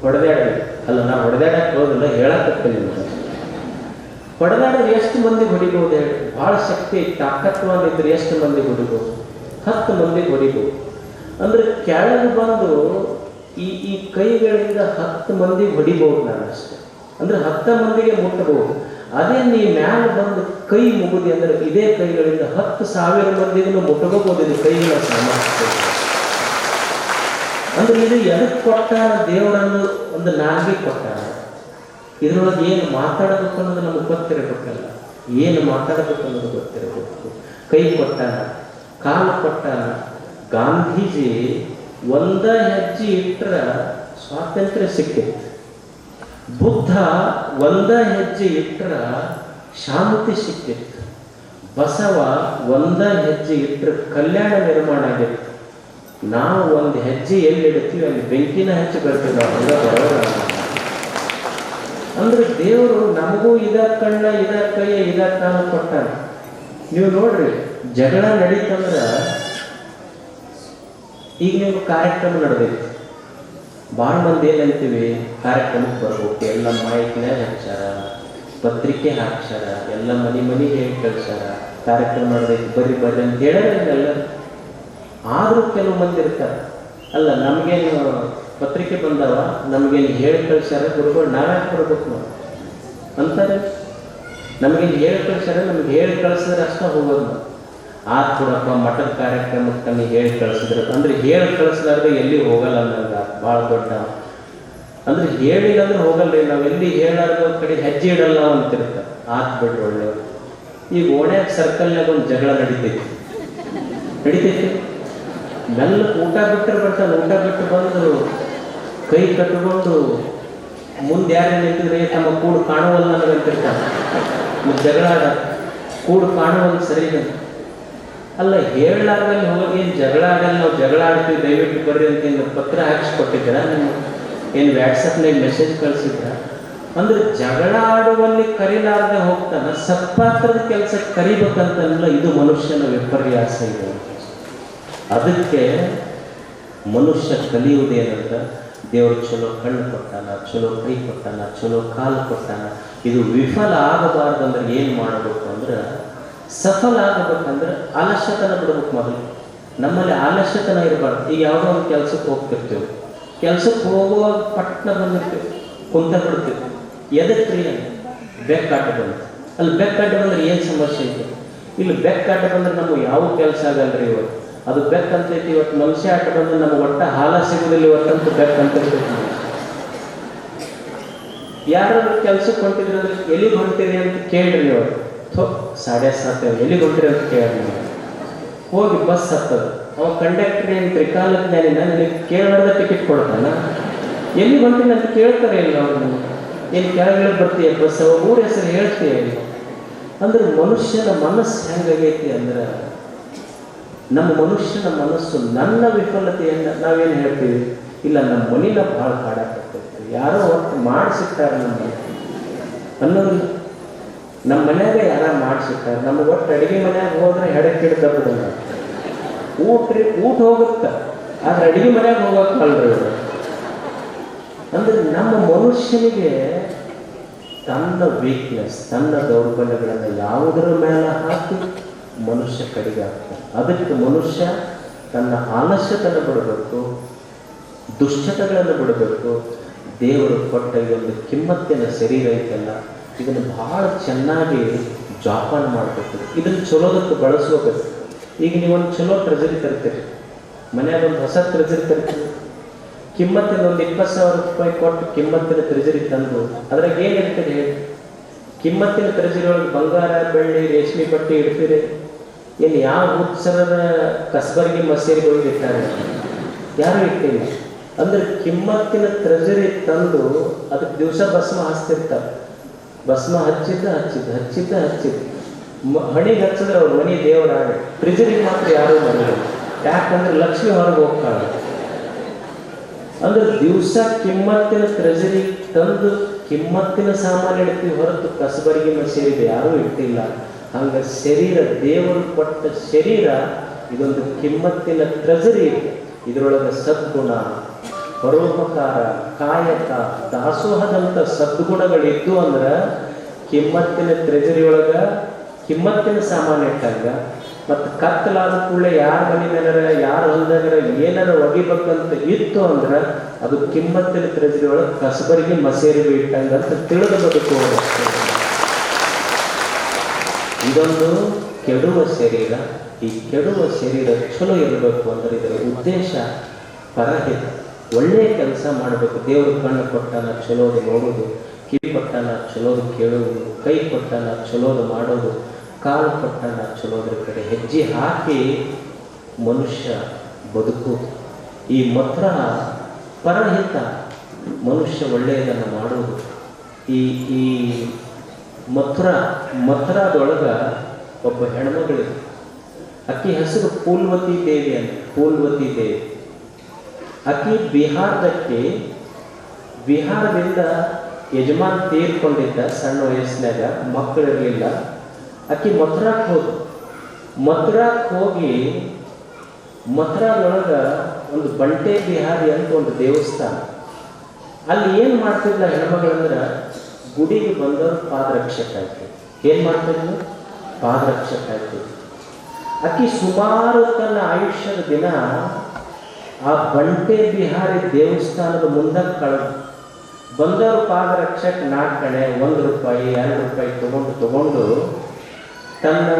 ಹೊಡೆದಾಡಿ, ಅಲ್ಲ ನಾ ಹೊಡೆದಾಡಕ್ಕೆ ಹೋಗಲ್ಲ, ಹೇಳಕತ್ತೇನೆ. ಹೊಡೆದಾಡೋದು ಎಷ್ಟು ಮಂದಿ ಹೊಡಿಬೋದು ಹೇಳಿ? ಭಾಳ ಶಕ್ತಿ ತಾಕತ್ವನಿದ್ರೆ ಎಷ್ಟು ಮಂದಿ ಹೊಡಿಬೋದು? 10 ಮಂದಿಗೆ ಹೊಡಿಬೋದು. ಅಂದ್ರೆ ಕೆಳಗೆ ಬಂದು ಈ ಕೈಗಳಿಂದ 10 ಮಂದಿಗೆ ಹೊಡಿಬಹುದು ನಾನು ಅಷ್ಟೇ. ಅಂದ್ರೆ 10 ಮಂದಿಗೆ ಮುಟ್ಟಬಹುದು. ಅದೇ ನೀ ಮ್ಯಾಲ ಬಂದು ಕೈ ಮುಗುದಿ ಅಂದ್ರೆ ಇದೇ ಕೈಗಳಿಂದ 10,000 ಮಂದಿಗೂ ಮುಟ್ಟಬಹುದು. ಇದು ಕೈಗಳ ಸಾಮರ್ಥ್ಯ. ಅಂದ್ರೆ ಇದು ಎದಕ್ಕೆ ಕೊಟ್ಟಾನ? ದೇವರನ್ನು ಒಂದು ನಾಲ್ಗೆ ಕೊಟ್ಟಾನ. ಇದರೊಳಗೆ ಏನು ಮಾತಾಡಬೇಕು ಅನ್ನೋದು ನಮಗೆ ಗೊತ್ತಿರಬೇಕಲ್ಲ, ಏನು ಮಾತಾಡಬೇಕು ಅನ್ನೋದು ಗೊತ್ತಿರಬೇಕು. ಕೈ ಕೊಟ್ಟಾನ, ಕಾಲು ಕೊಟ್ಟಾನ. ಗಾಂಧೀಜಿ ಒಂದ ಹೆಜ್ಜೆ ಇಟ್ಟರೆ ಸ್ವಾತಂತ್ರ್ಯ ಸಿಕ್ಕಿತ್ತು. ಬುದ್ಧ ಒಂದ ಹೆಜ್ಜೆ ಇಟ್ಟರೆ ಶಾಂತಿ ಸಿಕ್ಕಿತ್ತು. ಬಸವ ಒಂದ ಹೆಜ್ಜೆ ಇಟ್ಟರೆ ಕಲ್ಯಾಣ ನಿರ್ಮಾಣ ಆಗಿತ್ತು. ನಾವು ಒಂದು ಹೆಜ್ಜೆ ಎಲ್ಲಿ ಇಡ್ತೀವಿ ಅಲ್ಲಿ ಬೆಂಕಿನ ಹೆಜ್ಜೆ ಬರ್ತೀವಿ. ಅಂದ್ರೆ ದೇವರು ನಮಗೂ ಇದ ಕಣ್ಣ, ಇದ ಕೈ, ಇದ ಕಾಲ ಕೊಟ್ಟಾನ. ನೀವು ನೋಡ್ರಿ, ಜಗಳ ನಡೀತಂದ್ರ ಈಗ ನೀವು ಕಾರ್ಯಕ್ರಮ ನಡೆದೈತಿ, ಭಾಳ ಮಂದಿ ಏನಂತೀವಿ, ಕಾರ್ಯಕ್ರಮಕ್ಕೆ ಬರ್ಬೇಕು, ಎಲ್ಲ ಮಾಹಿತಿನಾಗ ಹಾಕ್ಸಾರ, ಪತ್ರಿಕೆ ಹಾಕ್ಸಾರ, ಎಲ್ಲ ಮನೆಗೆ ಹೇಳಿ ಕಳ್ಸಾರ, ಕಾರ್ಯಕ್ರಮ ನಡೆದೈತಿ ಬರ್ರಿ ಬರ್ರಿ ಅಂತ ಹೇಳ್ಯಾರ ಎಲ್ಲರೂ. ಆದರೂ ಕೆಲವು ಮಂದಿ ಇರ್ತಾರೆ, ಅಲ್ಲ ನಮಗೇನು ಪತ್ರಿಕೆ ಬಂದವ, ನಮಗೇನು ಹೇಳಿ ಕಳ್ಸಾರ ಗುರುಗಳು, ನಾವ್ಯಾಕೆ ಬರ್ಬೇಕು ನಾವು ಅಂತಾರೆ. ನಮಗೇನು ಹೇಳಿ ಕಳ್ಸಾರ, ನಮ್ಗೆ ಹೇಳಿ ಕಳಿಸಿದ್ರೆ ಅಷ್ಟೇ ಹೋಗೋದು ನಾವು. ಆತ್ ಕೊಡಪ್ಪ ಮಠದ ಕಾರ್ಯಕ್ರಮಕ್ಕೆ ನಮಗೆ ಹೇಳಿ ಕಳಿಸಿದ್ರೆ ಅಂದ್ರೆ ಹೇಳಿ ಕಳಿಸ್ಲಾರ್ದೆ ಎಲ್ಲಿ ಹೋಗಲ್ಲ ಅನ್ನಂಗ ಭಾಳ ದೊಡ್ಡ. ಅಂದ್ರೆ ಹೇಳಿಲ್ಲ ಅಂದ್ರೆ ಹೋಗಲ್ರಿ ನಾವು, ಎಲ್ಲಿ ಹೇಳಾರ್ದ ಕಡೆ ಹೆಜ್ಜೆ ಇಡಲ್ಲ ಅಂತಿರ್ತಾರೆ. ಆತ್ ಬಿಡ್ರಿ ಒಳ್ಳೆಯವರು. ಈಗ ಓಣ್ಯಾಗ ಸರ್ಕಲ್ನಾಗ ಒಂದು ಜಗಳ ನಡೀತೈತಿ. ಮೆಲ್ಲಕ್ಕೆ ಊಟ ಬಿಟ್ಟರೆ ಬರ್ತಾನೆ, ಊಟ ಬಿಟ್ಟು ಬಂದು ಕೈ ಕಟ್ಟಿಕೊಂಡು ಮುಂದೆ ಯಾರೇ ನಿಂತಿದ್ರೆ ತಮ್ಮ ಕೂಡು ಕಾಣುವಲ್ಲ ನನಗಂತಿರ್ತಾರೆ. ಜಗಳಾಡ ಕೂಡು ಕಾಣುವಲ್ಲ ಸರಿ ಅಲ್ಲ, ಹೇಳಲಾರ್ದಲ್ಲಿ ಹೋಗಿ ಏನು ಜಗಳ ಆಗಲ್ಲ, ನಾವು ಜಗಳ ಆಡ್ತೀವಿ ದಯವಿಟ್ಟು ಬರ್ರಿ ಅಂತ ಏನು ಪತ್ರ ಹಾಕಿಸ್ಕೊಟ್ಟಿದ್ದೀರಾ, ನೀವು ಏನು ವ್ಯಾಟ್ಸಪ್ನಾಗ ಮೆಸೇಜ್ ಕಳಿಸಿದ್ರ? ಅಂದ್ರೆ ಜಗಳ ಆಡುವಲ್ಲಿ ಕರೀಲಾರ್ದೆ ಹೋಗ್ತಾನೆ, ಸತ್ಪಾತ್ರದ ಕೆಲಸಕ್ಕೆ ಕರಿಬೇಕಂತಲ್ಲ. ಇದು ಮನುಷ್ಯನ ವಿಪರ್ಯಾಸ ಇದೆ. ಅದಕ್ಕೆ ಮನುಷ್ಯ ಕಲಿಯುವುದೇನಂದ್ರೆ ದೇವರು ಚಲೋ ಕಣ್ಣು ಕೊಟ್ಟಾನ, ಚಲೋ ಕೈ ಕೊಟ್ಟಾನ, ಚಲೋ ಕಾಲು ಕೊಟ್ಟಾನ. ಇದು ವಿಫಲ ಆಗಬಾರ್ದಂದ್ರೆ ಏನು ಮಾಡಬೇಕು ಅಂದ್ರೆ, ಸಫಲ ಆಗಬೇಕಂದ್ರೆ ಆಲಸ್ಯತನ ಬಿಡ್ಬೇಕು. ಮೊದಲು ನಮ್ಮಲ್ಲಿ ಆಲಸ್ಯತನ ಇರಬಾರ್ದು. ಈಗ ಯಾವುದೋ ಒಂದು ಕೆಲಸಕ್ಕೆ ಹೋಗ್ತಿರ್ತೀವಿ, ಕೆಲಸಕ್ಕೆ ಹೋಗುವಾಗ ಪಟ್ಟಣ ಬಂದಿರ್ತೀವಿ, ಕುಂತ ಬಿಡ್ತೀವಿ. ಎದಕ್ರಿ ಬೆಕ್ಕಾಟ ಬಂತು. ಅಲ್ಲಿ ಬೆಕ್ಕಾಟ ಬಂದ್ರೆ ಏನು ಸಮಸ್ಯೆ ಐತೆ? ಇಲ್ಲಿ ಬೆಕ್ಕಾಟ ಬಂದ್ರೆ ನಮಗೆ ಯಾವ ಕೆಲಸ ಆಗಲ್ರಿ ಇವತ್ತು. ಅದು ಬೆಕ್ ಅಂತೈತಿ. ಇವತ್ತು ಮನುಷ್ಯ ಆಟ ಬಂದ್ರೆ ನಮ್ಗೆ ಒಟ್ಟ ಹಾಲ ಸಿಗೋದಿಲ್ಲ. ಇವತ್ತಂತೂ ಬೆಕ್ ಅಂತ ಯಾರು ಕೆಲ್ಸಕ್ಕೆ ಹೊಂಟಿದ್ರೆ ಎಲ್ಲಿಗೆ ಹೊಂಟಿರಿ ಅಂತ ಕೇಳ್ರಿ. ನೀವು 7:30 ಎಲ್ಲಿಗೆ ಹೊಂಟಿರಿ ಅಂತ ಕೇಳ್ರಿ. ಹೋಗಿ ಬಸ್ ಹತ್ತದ, ಅವ ಕಂಡಕ್ಟರ್ ಏನು ತ್ರಿಕಾಲಜ್ಞಾನಿನ ನನಗೆ ಕೇರಳದ ಟಿಕೆಟ್ ಕೊಡ್ತಾನ. ಎಲ್ಲಿ ಹೊಂಟಿನ ಅಂತ ಕೇಳ್ತಾರೆ ಇಲ್ಲ ಅವ್ರು. ಏನು ಕೆಳಗಡೆ ಬರ್ತೀಯ ಬಸ್, ಅವ ಊರ ಹೆಸರು ಹೇಳ್ತೀಯ. ಅಂದ್ರೆ ಮನುಷ್ಯನ ಮನಸ್ಸು ಹೆಂಗಾಗೈತಿ ಅಂದ್ರೆ, ನಮ್ಮ ಮನುಷ್ಯನ ಮನಸ್ಸು ನನ್ನ ವಿಫಲತೆಯನ್ನು ನಾವೇನು ಹೇಳ್ತೀವಿ, ಇಲ್ಲ ನಮ್ಮ ಮನಿನ ಭಾಳ ಕಾಡಾಕತ್ತೈತಿ, ಯಾರೋ ಒಟ್ಟು ಮಾಡಿಸಿರ್ತಾರೆ ನಮ್ಮ ಅನ್ನೋದಿಲ್ಲ. ನಮ್ಮ ಮನ್ಯಾಗ ಯಾರ ಮಾಡಿಸಿರ್ತಾರೆ, ನಮ್ಗೆ ಒಟ್ಟು ಅಡುಗೆ ಮನ್ಯಾಗ ಹೋದ್ರೆ ಹೆಡಕ್ಕಿಡ್ದಬಿಡಲ್ಲ. ಊಟ ಹೋಗುತ್ತೆ, ಆದ್ರೆ ಅಡುಗೆ ಮನ್ಯಾಗ ಹೋಗೋಕ್ಕಲ್ರಿ. ಅಂದ್ರೆ ನಮ್ಮ ಮನುಷ್ಯನಿಗೆ ತನ್ನ ವೀಕ್ನೆಸ್, ತನ್ನ ದೌರ್ಬಲ್ಯಗಳನ್ನು ಯಾವುದರ ಮೇಲೆ ಹಾಕಿ ಮನುಷ್ಯ ಕಡೆಗೆ ಆಗ್ತಾನೆ. ಅದಕ್ಕೆ ಮನುಷ್ಯ ತನ್ನ ಆಲಸ್ಯತನ ಬಿಡಬೇಕು, ದುಶ್ಚಟಗಳನ್ನು ಬಿಡಬೇಕು. ದೇವರು ಕೊಟ್ಟ ಇದೊಂದು ಕಿಮ್ಮತ್ತಿನ ಶರೀರ ಐತಲ್ಲ, ಇದನ್ನು ಬಹಳ ಚೆನ್ನಾಗಿ ಜೋಪಾನ ಮಾಡಬೇಕು. ಇದನ್ನು ಚಲೋದಕ್ಕೆ ಬಳಸ್ಕೋಬೇಕು. ಈಗ ನೀವೊಂದು ಚಲೋ ಟ್ರೆಜರಿ ತರ್ತೀರಿ, ಮನ್ಯಾಗ ಒಂದು ಹೊಸ ಟ್ರೆಜರಿ ತರ್ತೀವಿ, ಕಿಮ್ಮತ್ತಿನ ಒಂದು 20,000 ರೂಪಾಯಿ ಕೊಟ್ಟು ಕಿಮ್ಮತ್ತಿನ ಟ್ರೆಜರಿ ತಂದು ಅದ್ರಾಗ ಏನಿರ್ತದೆ ಹೇಳಿ? ಕಿಮ್ಮತ್ತಿನ ಟ್ರೆಜರಿ ಒಳಗೆ ಬಂಗಾರ, ಬೆಳ್ಳಿ, ರೇಷ್ಮೆ ಬಟ್ಟೆ ಇಡ್ತೀರಿ. ಏನು ಯಾವ ಉತ್ಸರದ ಕಸಬರ್ಗಿ ಮಸೀದಿಗಳಿಗೆ ಇಟ್ಟಾರೆ? ಯಾರು ಇಟ್ಟಿಲ್ಲ. ಅಂದ್ರೆ ಕಿಮ್ಮತ್ತಿನ ಟ್ರೆಜರಿ ತಂದು ಅದಕ್ಕೆ ದಿವಸ ಭಸ್ಮ ಹಚ್ತಿರ್ತಾರೆ. ಭಸ್ಮ ಹಚ್ಚಿದ್ದ ಹಣಿಗೆ ಹಚ್ಚಿದ್ರೆ ಅವ್ರ ಮನೆ ದೇವರ ಆಣೆ. ಟ್ರೆಜರಿಗೆ ಮಾತ್ರ ಯಾರೂ ಮನೆ. ಯಾಕಂದ್ರೆ ಲಕ್ಷ್ಮಿ ಹೊರಗೆ ಹೋಗ್ತಾಳೆ. ಅಂದ್ರೆ ದಿವಸ ಕಿಮ್ಮತ್ತಿನ ಟ್ರೆಜರಿ ತಂದು ಕಿಮ್ಮತ್ತಿನ ಸಾಮಾನು ಇಡ್ತೀವಿ ಹೊರತು ಕಸಬರಿಗೆ ಮಸೀದಿಗೆ ಯಾರೂ ಇಟ್ಟಿಲ್ಲ. ಹಂಗ ಶರೀರ, ದೇವರು ಕೊಟ್ಟ ಶರೀರ ಇದೊಂದು ಕಿಮ್ಮತ್ತಿನ ಟ್ರೆಜರಿ. ಇದರೊಳಗೆ ಸದ್ಗುಣ, ಪರೋಪಕಾರ, ಕಾಯಕ, ದಾಸೋಹದಂಥ ಸದ್ಗುಣಗಳಿದ್ದು ಅಂದ್ರೆ ಕಿಮ್ಮತ್ತಿನ ಟ್ರೆಜರಿ ಒಳಗ ಕಿಮ್ಮತ್ತಿನ ಸಾಮಾನು ಇಟ್ಟಂಗ. ಮತ್ತು ಕತ್ತಲಾದ ಕೂಡಲೇ ಯಾರ ಮನೆ ಮೇಲರ, ಯಾರ ಹೊಲದಾಗರ ಏನಾರ ಒಗಿಬೇಕಂತ ಇತ್ತು ಅಂದ್ರೆ ಅದು ಕಿಮ್ಮತ್ತಿನ ಟ್ರೆಜರಿ ಒಳಗೆ ಕಸಬರಿಗೆ ಮಸೇರಿಗೆ ಇಟ್ಟಂಗ ಅಂತ ತಿಳಿದು ಬದುಕುವುದು. ಇದೊಂದು ಕೆಡುವ ಶರೀರ. ಈ ಕೆಡುವ ಶರೀರ ಚಲೋ ಇರಬೇಕು ಅಂದ್ರೆ ಇದರ ಉದ್ದೇಶ ಪರಹಿತ, ಒಳ್ಳೆಯ ಕೆಲಸ ಮಾಡಬೇಕು. ದೇವರು ಕಣ್ಣು ಕೊಟ್ಟಾನ, ಚಲೋದು ನೋಡೋದು, ಕಿವಿ ಕೊಟ್ಟಾನ, ಚಲೋದು ಕೇಳುವುದು, ಕೈ ಕೊಟ್ಟಾನ, ಚಲೋದು ಮಾಡೋದು, ಕಾಲು ಕೊಟ್ಟಾನ, ಚಲೋದ್ರ ಕಡೆ ಹೆಜ್ಜೆ ಹಾಕಿ ಮನುಷ್ಯ ಬದುಕುವುದು. ಈ ಮಾತ್ರ ಪರಹಿತ, ಮನುಷ್ಯ ಒಳ್ಳೆಯದನ್ನು ಮಾಡುವುದು. ಈ ಮಥುರಾದೊಳಗ ಒಬ್ಬ ಹೆಣ್ಮಗಳಿದೆ. ಅಕ್ಕಿ ಹೆಸರು ಪೂಲ್ವತಿ ದೇವಿ ಅಂತ. ಪೂಲ್ವತಿ ದೇವಿ ಅಕ್ಕಿ ಬಿಹಾರದಿಂದ ಯಜಮಾನ್ ತೀರ್ಕೊಂಡಿದ್ದ ಸಣ್ಣ ವಯಸ್ಸಿನಾಗ, ಮಕ್ಕಳಿರಲಿಲ್ಲ. ಅಕ್ಕಿ ಮಥುರಾಕ್ಕೆ ಹೋಗಿ ಮಥುರಾದೊಳಗ ಒಂದು ಬಂಟೆ ಬಿಹಾರಿ ಅಂತ ಒಂದು ದೇವಸ್ಥಾನ. ಅಲ್ಲಿ ಏನು ಮಾಡ್ತಿದ್ಲ ಹೆಣ್ಮಗಳಂದ್ರೆ, ಗುಡಿಗೆ ಬಂದವರು ಪಾದರಕ್ಷಕ ಆಯ್ತು. ಏನು ಮಾಡ್ತಿದ್ಲು? ಪಾದರಕ್ಷಕ ಆಯ್ತು. ಅಕ್ಕಿ ಸುಮಾರು ತನ್ನ ಆಯುಷ್ಯದ ದಿನ ಆ ಬಂಟೆ ಬಿಹಾರಿ ದೇವಸ್ಥಾನದ ಮುಂದಕ್ಕೆ ಕಳೆದು ಬಂದವರು ಪಾದರಕ್ಷಕ ನಾಲ್ಕಣೆ, 1 ರೂಪಾಯಿ 2 ರೂಪಾಯಿ ತಗೊಂಡು ತನ್ನ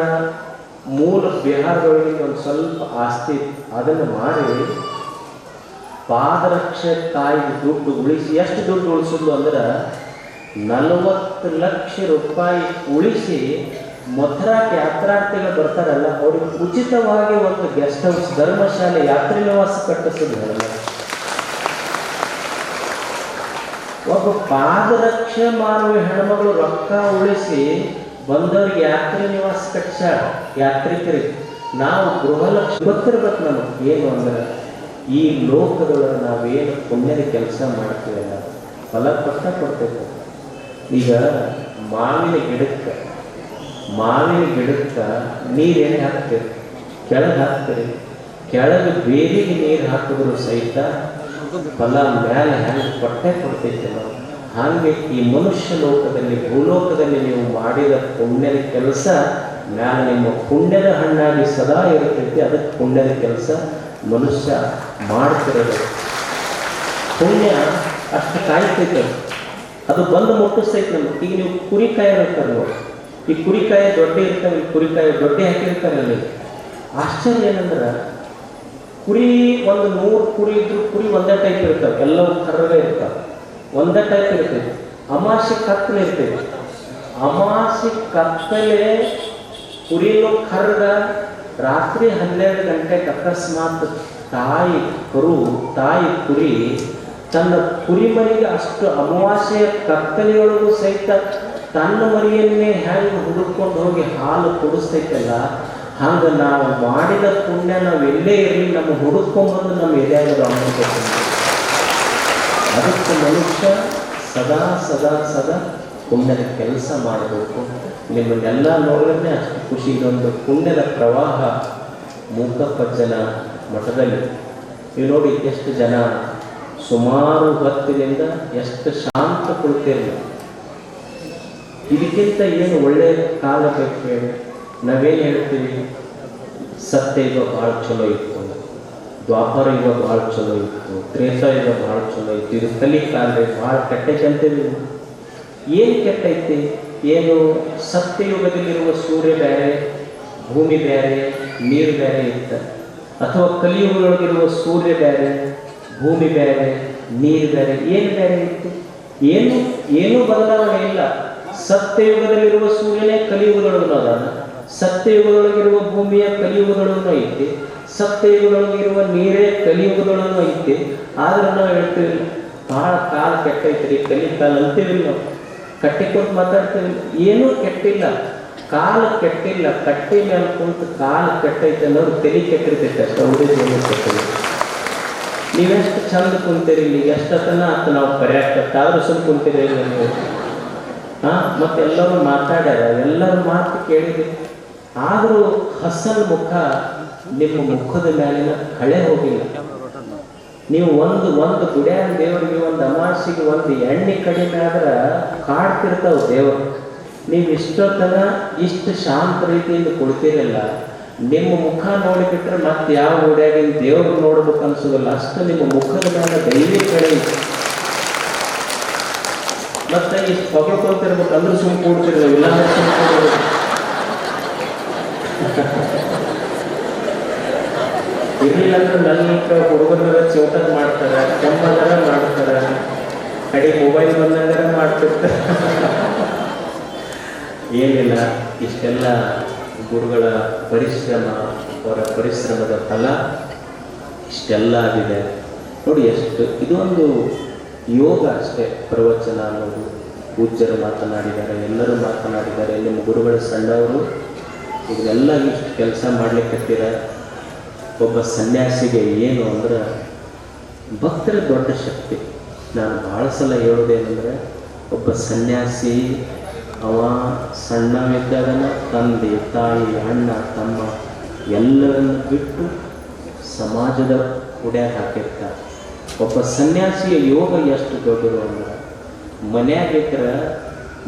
ಮೂಲ ಬಿಹಾರದೊಳಗಿಂದ ಒಂದು ಸ್ವಲ್ಪ ಆಸ್ತಿ ಅದನ್ನು ಮಾರಿ ಪಾದರಕ್ಷಕ್ಕಾಗಿ ದುಡ್ಡು ಉಳಿಸಿ, ಎಷ್ಟು ದುಡ್ಡು ಉಳಿಸಿದ್ಲು ಅಂದ್ರೆ 40 ಲಕ್ಷ ರೂಪಾಯಿ ಉಳಿಸಿ ಮಥುರಾಕ್ಕೆ ಯಾತ್ರಾರ್ಥಿಗಳು ಬರ್ತಾರಲ್ಲ ಅವ್ರಿಗೆ ಉಚಿತವಾಗಿ ಒಂದು ಗೆಸ್ಟ್ ಹೌಸ್, ಧರ್ಮಶಾಲೆ, ಯಾತ್ರಿ ನಿವಾಸ ಕಟ್ಟಿಸಿದ್ರು. ಒಬ್ಬ ಪಾದರಕ್ಷೆ ಮಾರುವ ಹೆಣ್ಮಗಳು ರೊಕ್ಕ ಉಳಿಸಿ ಬಂದವ್ರಿಗೆ ಯಾತ್ರೆ ನಿವಾಸ ಕಟ್ಸ್ಯಾಳ ಯಾತ್ರಿಕರಿಗೆ. ನಾವು ಗೃಹಲಕ್ಷ್ಮಿ ಗೊತ್ತಿರ್ಬೇಕು ನಮಗೆ ಏನು ಅಂದ್ರೆ ಈ ಲೋಕದೊಳಗೆ ನಾವೇನು ಪುಣ್ಯದ ಕೆಲಸ ಮಾಡ್ತೀವಲ್ಲ ಫಲ ಕೊಡ್ತೇವೆ. ಈಗ ಮಾವಿನ ಗಿಡಕ್ಕೆ ನೀರೇನು ಹಾಕ್ತೀರಿ? ಕೆಳಗೆ ಹಾಕ್ತೀರಿ. ಕೆಳಗೆ ಬೇರಿಗೆ ನೀರು ಹಾಕಿದ್ರು ಸಹಿತ ಫಲ ಮೇಲೆ ಹೆಂಗೆ ಕೊಡ್ತೈತೆ ನಾವು. ಹಾಗೆ ಈ ಮನುಷ್ಯ ಲೋಕದಲ್ಲಿ ಭೂಲೋಕದಲ್ಲಿ ನೀವು ಮಾಡಿದ ಪುಣ್ಯದ ಕೆಲಸ ಮ್ಯಾಲ ನಿಮ್ಮ ಪುಣ್ಯದ ಹಣ್ಣಾಗಿ ಸದಾ ಇರ್ತೈತಿ. ಅದಕ್ಕೆ ಪುಣ್ಯದ ಕೆಲಸ ಮನುಷ್ಯ ಮಾಡ್ತಿರೋದು. ಪುಣ್ಯ ಅಷ್ಟು ಕಾಯ್ತೈತೆ, ಅದು ಬಂದು ಮುಟ್ಟಿಸ್ತೈತೆ ನಮ್ಗೆ. ಈಗ ನೀವು ಕುರಿಕಾಯಿ ಇರ್ತಾರೆ ನೋಡಿ, ಈ ಕುರಿಕಾಯಿ ದೊಡ್ಡ ಇರ್ತಾವೆ, ಈ ಕುರಿಕಾಯಿ ದೊಡ್ಡ ಹಾಕಿರ್ತಾರೆ ಅಲ್ಲಿ. ಆಶ್ಚರ್ಯ ಏನಂದ್ರೆ ಕುರಿ ಒಂದು 100 ಕುರಿ ಇದ್ರು ಕುರಿ ಒಂದೇ ಟೈಪ್ ಇರ್ತವೆ, ಎಲ್ಲವೂ ಕರ್ರಗೆ ಇರ್ತಾವೆ, ಒಂದೇ ಟೈಪ್ ಇರ್ತೈತಿ. ಅಮಾಸೆ ಕತ್ತಲೆ ಇರ್ತೈತಿ. ಅಮಾಸೆ ಕತ್ತಲೆ ಕುರಿನೂ ಕರ್ಗ. ರಾತ್ರಿ 12 ಗಂಟೆಗೆ ಅಕಸ್ಮಾತ್ ತಾಯಿ ಕುರಿ ತನ್ನ ಕುರಿ ಮರಿಗೆ ಅಷ್ಟು ಅಮಾವಾಸ್ಯೆಯ ಕತ್ತಲೆಯೊಳಗೂ ಸಹಿತ ತನ್ನ ಮರಿಯನ್ನೇ ಹೆಂಗೆ ಹುಡುಕೊಂಡು ಹೋಗಿ ಹಾಲು ಕುಡಿಸ್ತೈತಲ್ಲ, ಹಂಗೆ ನಾವು ಮಾಡಿದ ಪುಣ್ಯ ನಾವು ಎಲ್ಲೇ ಇರಲಿ ನಮ್ಮ ಹುಡುಕೊಂಡ್ಬಂದು ನಮ್ಮ ಎದೆಯಾಗ ಅನ್ಬೇಕು. ಅದಕ್ಕೆ ಮನುಷ್ಯ ಸದಾ ಸದಾ ಸದಾ ಪುಣ್ಯದ ಕೆಲಸ ಮಾಡಬೇಕು. ನಿಮ್ಮನ್ನೆಲ್ಲ ನೋಡಿದ್ರೆ ಅಷ್ಟು ಖುಷಿ. ಇದೊಂದು ಪುಣ್ಯದ ಪ್ರವಾಹ ಮೂಕಪ್ಪಜ್ಜನ ಮಠದಲ್ಲಿ. ನೀವು ನೋಡಿ ಎಷ್ಟು ಜನ ಸುಮಾರು ಹೊತ್ತಿನಿಂದ ಎಷ್ಟು ಶಾಂತ ಕುಳಿತಿರಲಿ. ಇದಕ್ಕಿಂತ ಏನು ಒಳ್ಳೆಯ ಕಾಲ ಬೇಕು ಹೇಳಿ? ನಾವೇನು ಹೇಳ್ತೀವಿ? ಸತ್ಯಯುಗ ಭಾಳ ಚಲೋ ಇತ್ತು, ದ್ವಾಪರ ಯುಗ ಭಾಳ ಚಲೋ ಇತ್ತು, ತ್ರೇತಾಯುಗ ಭಾಳ ಚಲೋ ಇತ್ತು, ಇದು ಕಲಿಕಾಲ ಭಾಳ ಕೆಟ್ಟೈತೆ ಅಂತೀವಿ. ಏನು ಕೆಟ್ಟೈತಿ? ಏನು ಸತ್ಯಯುಗದಲ್ಲಿರುವ ಸೂರ್ಯ ಬೇರೆ, ಭೂಮಿ ಬೇರೆ, ನೀರು ಬೇರೆ ಇತ್ತು. ಅಥವಾ ಕಲಿಯುಗದೊಳಗಿರುವ ಸೂರ್ಯ ಬೇರೆ, ಭೂಮಿ ಬೇರೆ, ನೀರು ಬೇರೆ, ಏನು ಬೇರೆ ಇತ್ತು? ಏನೂ ಬದಲಾವಣೆ ಇಲ್ಲ. ಸತ್ಯಯುಗದಲ್ಲಿರುವ ಸೂರ್ಯನೇ ಕಲಿಯುಗದೊಳಗೂ ಅದಾನ, ಸತ್ಯಯುಗದೊಳಗಿರುವ ಭೂಮಿಯ ಕಲಿಯುಗದೊಳಗೂ ಐತಿ, ಸತ್ಯಯುಗದೊಳಗಿರುವ ನೀರೇ ಕಲಿಯುಗದೊಳಗೂ ಐತಿ. ಆದ್ರೆ ನಾವು ಹೇಳ್ತೀವಿ ಭಾಳ ಕಾಲ ಕೆಟ್ಟೈತ್ರಿ, ಕಲಿಕಾಲ ಅಂತೀವಿ ನಾವು, ಕಟ್ಟಿಕೊಟ್ಟು ಮಾತಾಡ್ತೀವಿ. ಏನೂ ಕೆಟ್ಟಿಲ್ಲ, ಕಾಲ ಕೆಟ್ಟಿಲ್ಲ. ಕಟ್ಟಿ ಮೇಲೆ ಕುಂತು ಕಾಲ ಕೆಟ್ಟೈತೆ ಅನ್ನೋರು ತಲೆ ಕೆಟ್ಟಿರ್ತೈತೆ ಅಷ್ಟು, ಉಳಿದೇನು ಕೆಟ್ಟಿಲ್ಲ. ನೀವೆಷ್ಟು ಚಂದ ಕುಂತೀರಿ, ಇಲ್ಲಿ ಎಷ್ಟತನ ಅಂತ ನಾವು ಕರೆಯಾಗ್ತಾದ್ರೂ ಸುಮ್ಮ ಕುಂತೀರಿ ಇಲ್ಲ ನೀವು? ಮತ್ತೆಲ್ಲರೂ ಮಾತಾಡ್ಯಾರ, ಎಲ್ಲರ ಮಾತು ಕೇಳಿದ್ರಿ. ಆದರೂ ಹಸನ್ ಮುಖ ನಿಮ್ಮ ಮುಖದ ಮೇಲಿನ ಕಳೆ ಹೋಗಿಲ್ಲ. ನೀವು ಒಂದು ಗುಡ್ಯಾನ ದೇವರಿಗೆ ಒಂದು ಅಮಾಸಿಗೆ ಒಂದು ಎಣ್ಣೆ ಕಡಿಮೆ ಆದ್ರೆ ಕಾಡ್ತಿರ್ತಾವೆ ದೇವರು. ನೀವು ಇಷ್ಟೊತ್ತನ ಇಷ್ಟು ಶಾಂತ ರೀತಿಯಿಂದ ಕೊಡ್ತೀರಲ್ಲ, ನಿಮ್ಮ ಮುಖ ನೋಡಿಬಿಟ್ರೆ ಮತ್ತೆ ಯಾವ ಗುಡ್ಯಾಗಿನ ದೇವ್ರು ನೋಡ್ಬೇಕು ಅನ್ಸೋದಿಲ್ಲ. ಅಷ್ಟು ನಿಮ್ಮ ಮುಖದ ಮೇಲೆ ಡೈಲಿ ಕಡೆ ಮತ್ತೆ ಇಷ್ಟು ಪಗಳ್ಕೊಳ್ತಿರ್ಬೇಕು ಅಂದ್ರೆ ಸುಮ್ಮ ಕೂಡ್ತಿರ್ಬೇಕು, ಇಲ್ಲಾಂದ್ರೆ ಸುಮ್ಮ ಕೂಡಬೇಕು. ಇರಲಿಲ್ಲ ಅಂದ್ರೆ ನನ್ನ ಹುಡುಗರ ಚೌಟದ್ ಮಾಡ್ತಾರೆ, ಕೆಮ್ಮಂಗಾರ ಮಾಡ್ತಾರೆ, ಕಡೆ ಮೊಬೈಲ್ ಬಂದಂಗಾರ ಮಾಡ್ತಿರ್ತಾರೆ. ಏನಿಲ್ಲ, ಇಷ್ಟೆಲ್ಲ ಗುರುಗಳ ಪರಿಶ್ರಮ, ಅವರ ಪರಿಶ್ರಮದ ಫಲ ಇಷ್ಟೆಲ್ಲ ಆಗಿದೆ ನೋಡಿ. ಎಷ್ಟು ಇದೊಂದು ಯೋಗ ಅಷ್ಟೇ. ಪ್ರವಚನ ಅನ್ನೋದು ಪೂಜ್ಯರು ಮಾತನಾಡಿದ್ದಾರೆ, ಎಲ್ಲರೂ ಮಾತನಾಡಿದ್ದಾರೆ. ನಿಮ್ಮ ಗುರುಗಳು ಸಣ್ಣವರು ಇದೆಲ್ಲ ಇಷ್ಟು ಕೆಲಸ ಮಾಡ್ಲಿಕ್ಕತ್ತೀರ. ಒಬ್ಬ ಸನ್ಯಾಸಿಗೆ ಏನು ಅಂದ್ರೆ ಭಕ್ತರ ದೊಡ್ಡ ಶಕ್ತಿ. ನಾನು ಭಾಳ ಸಲ ಹೇಳೋದೇನೆಂದರೆ, ಒಬ್ಬ ಸನ್ಯಾಸಿ ಅವ ಸಣ್ಣವಿದ್ದಾಗನ ತಂದೆ ತಾಯಿ ಅಣ್ಣ ತಮ್ಮ ಎಲ್ಲರನ್ನು ಬಿಟ್ಟು ಸಮಾಜದ ಉಡ್ಯಾಗ ಹಾಕಿರ್ತಾರೆ. ಒಬ್ಬ ಸನ್ಯಾಸಿಯ ಯೋಗ ಎಷ್ಟು ದೊಡ್ಡದು ಅಂದ್ರೆ, ಮನೆಯಾಗಿದ್ರೆ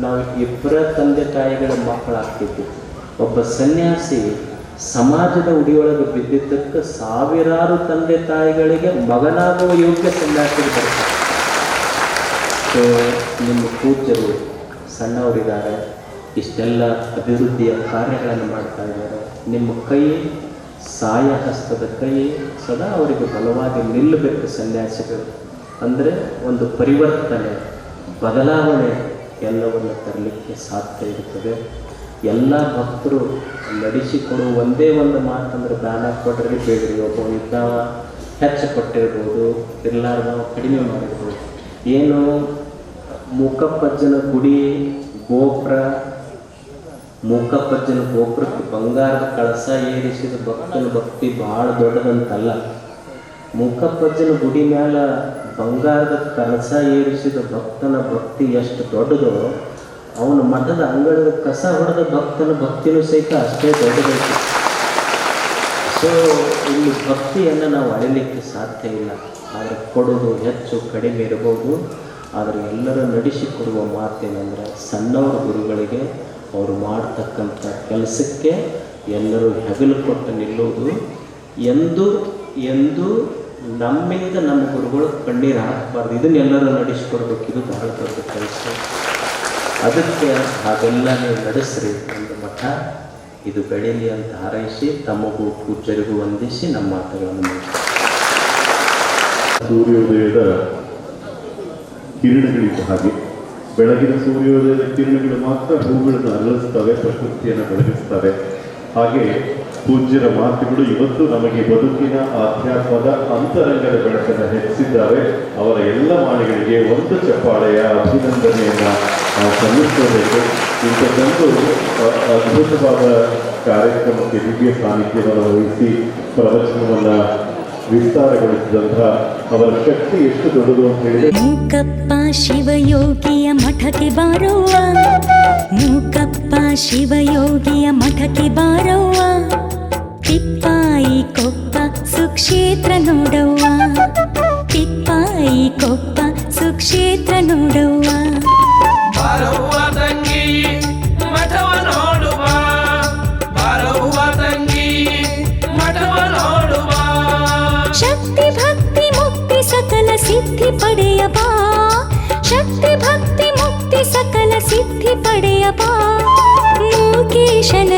ನಾವು ಇಬ್ಬರ ತಂದೆ ತಾಯಿಗಳ ಮಕ್ಕಳಾಗ್ತಿದ್ವಿ. ಒಬ್ಬ ಸನ್ಯಾಸಿ ಸಮಾಜದ ಉಡಿಯೊಳಗೆ ಬಿದ್ದಿದ್ದಕ್ಕೆ ಸಾವಿರಾರು ತಂದೆ ತಾಯಿಗಳಿಗೆ ಮಗನಾಗುವ ಯೋಗ್ಯ ಸನ್ಯಾಸಿಗೆ ಬರ್ತಾರೆ. ಸೊ ನಿಮ್ಮ ಪೂಜ್ಯರು ಸಣ್ಣವರಿದ್ದಾರೆ, ಇಷ್ಟೆಲ್ಲ ಅಭಿವೃದ್ಧಿಯ ಕಾರ್ಯಗಳನ್ನು ಮಾಡ್ತಾ ಇದ್ದಾರೆ. ನಿಮ್ಮ ಕೈ ಸಾಯ ಹಸ್ತದ ಕೈ ಸದಾ ಅವರಿಗೆ ಬಲವಾಗಿ ನಿಲ್ಲಬೇಕು. ಸನ್ಯಾಸಿಗಳು ಅಂದರೆ ಒಂದು ಪರಿವರ್ತನೆ, ಬದಲಾವಣೆ ಎಲ್ಲವನ್ನು ತರಲಿಕ್ಕೆ ಸಾಧ್ಯ ಇರುತ್ತದೆ. ಎಲ್ಲ ಭಕ್ತರು ನಡೆಸಿಕೊಡುವ ಒಂದೇ ಒಂದು ಮಾತಂದ್ರೆ, ದಾನ ಕೊಟ್ಟರೆ ಬೇಡ್ರಿ. ಒಬ್ಬ ಇದ್ದಾವ ಹೆಚ್ಚು ಕೊಟ್ಟಿರ್ಬೋದು, ಇರಲಾರ್ದವ ಕಡಿಮೆ ಮಾಡಿರ್ಬೋದು. ಏನು ಮೂಕಪ್ಪಜ್ಜನ ಗುಡಿ ಗೋಪುರ, ಮೂಕಪ್ಪಜ್ಜನ ಗೋಪುರಕ್ಕೆ ಬಂಗಾರದ ಕಳಸ ಏರಿಸಿದ ಭಕ್ತನ ಭಕ್ತಿ ಭಾಳ ದೊಡ್ಡದಂತಲ್ಲ. ಮೂಕಪ್ಪಜ್ಜನ ಗುಡಿ ಮ್ಯಾಲ ಬಂಗಾರದ ಕಳಸ ಏರಿಸಿದ ಭಕ್ತನ ಭಕ್ತಿ ಎಷ್ಟು ದೊಡ್ಡದೋ, ಅವನ ಮಠದ ಅಂಗಳದ ಕಸ ಹೊಡೆದ ಭಕ್ತನ ಭಕ್ತಿನೂ ಸಹಿತ ಅಷ್ಟೇ ದೊಡ್ಡದೈತಿ. ಸೊ ಇಲ್ಲಿ ಭಕ್ತಿಯನ್ನು ನಾವು ಅಳಿಲಿಕ್ಕೆ ಸಾಧ್ಯ ಇಲ್ಲ. ಆದರೆ ಕೊಡೋದು ಹೆಚ್ಚು ಕಡಿಮೆ ಇರಬಹುದು. ಆದರೆ ಎಲ್ಲರೂ ನಡೆಸಿಕೊಡುವ ಮಾತೇನೆಂದರೆ, ಸಣ್ಣವರ ಗುರುಗಳಿಗೆ ಅವರು ಮಾಡ್ತಕ್ಕಂಥ ಕೆಲಸಕ್ಕೆ ಎಲ್ಲರೂ ಹೆಗಲು ಕೊಟ್ಟು ನಿಲ್ಲುವುದು. ಎಂದು ನಮ್ಮಿಂದ ನಮ್ಮ ಗುರುಗಳು ಕಣ್ಣೀರು ಹಾಕಬಾರ್ದು. ಇದನ್ನೆಲ್ಲರೂ ನಡೆಸಿಕೊಡ್ಬೇಕು. ಇದು ಬಹಳ ದೊಡ್ಡ ಕೆಲಸ. ಅದಕ್ಕೆ ಹಾಗೆಲ್ಲ ನೀವು ನಡೆಸ್ರಿ. ಒಂದು ಮಠ ಇದು ಬೆಳೀಲಿ ಅಂತ ಹಾರೈಸಿ, ತಮಗೂ ಪೂಜ್ಯರಿಗೂ ವಂದಿಸಿ ನಮ್ಮ ಮಾತುಗಳನ್ನು ಮುಗಿಸ್ತಾರೆ. ಸೂರ್ಯೋದಯದ ಕಿರಣಗಳಿದ್ದ ಹಾಗೆ ಬೆಳಗಿನ ಸೂರ್ಯೋದಯದ ಕಿರಣಗಳು ಮಾತ್ರ ಹೂಗಳನ್ನು ಅರಳಿಸ್ತವೆ, ಪ್ರಕೃತಿಯನ್ನು ಬೆಳಗಿಸ್ತವೆ. ಹಾಗೆ ಪೂಜ್ಯರ ಮಾತುಗಳು ಇವತ್ತು ನಮಗೆ ಬದುಕಿನ ಆಧ್ಯಾತ್ಮದ ಅಂತರಂಗದ ಬೆಳಕನ್ನು ಹೆಚ್ಚಿಸಿದ್ದಾರೆ. ಅವರ ಎಲ್ಲ ಮಾಣಿಗಳಿಗೆ ಒಂದು ಚಪ್ಪಾಳೆಯ ಅಭಿನಂದನೆಯನ್ನು ನಾವು ಸಲ್ಲಿಸಬೇಕು. ಇಂಥದ್ದೊಂದು ಅದ್ಭುತವಾದ ಕಾರ್ಯಕ್ರಮಕ್ಕೆ ದಿವ್ಯ ಸಾನ್ನಿಧ್ಯವನ್ನು ವಹಿಸಿ ಪ್ರವಚನವನ್ನು ವಿಸ್ತಾರಗೊಳಿಸಿದಂತಹ ಅವರ ಶಕ್ತಿ ಎಷ್ಟು ದೊಡ್ಡದು ಅಂತ ಹೇಳಿದ್ರೆ, ಮೂಕಪ್ಪ ಶಿವಯೋಗಿಯ ಮಠಕ್ಕೆ ಬಾರವ್ವ, ಮೂಕಪ್ಪ ಶಿವಯೋಗಿಯ ಮಠಕ್ಕೆ ಬಾರವ್ವ, ತಿಪ್ಪಾಯಿ ಕೊಪ್ಪ ಸುಕ್ಷೇತ್ರ ನೋಡವ್ವ, ತಿಪ್ಪಾಯಿ ಕೊಪ್ಪ ಸುಕ್ಷೇತ್ರ ನೋಡವ್ವ. ಬಾರವ್ವ ತಂಗಿ ಮಠವ ನೋಡುವ, ಬಾರವ್ವ ತಂಗಿ ಮಠವ ನೋಡುವ. ಶಕ್ತಿ ಭಕ್ತಿ ಮುಕ್ತಿ ಸಕಲ ಸಿದ್ಧಿ ಪಡೆಯ ಬಾ, ಶಕ್ತಿ ಭಕ್ತಿ ಮುಕ್ತಿ ಸಕಲ ಸಿದ್ಧಿ ಪಡೆಯ ಬಾ. ಮೂಕೇಶನ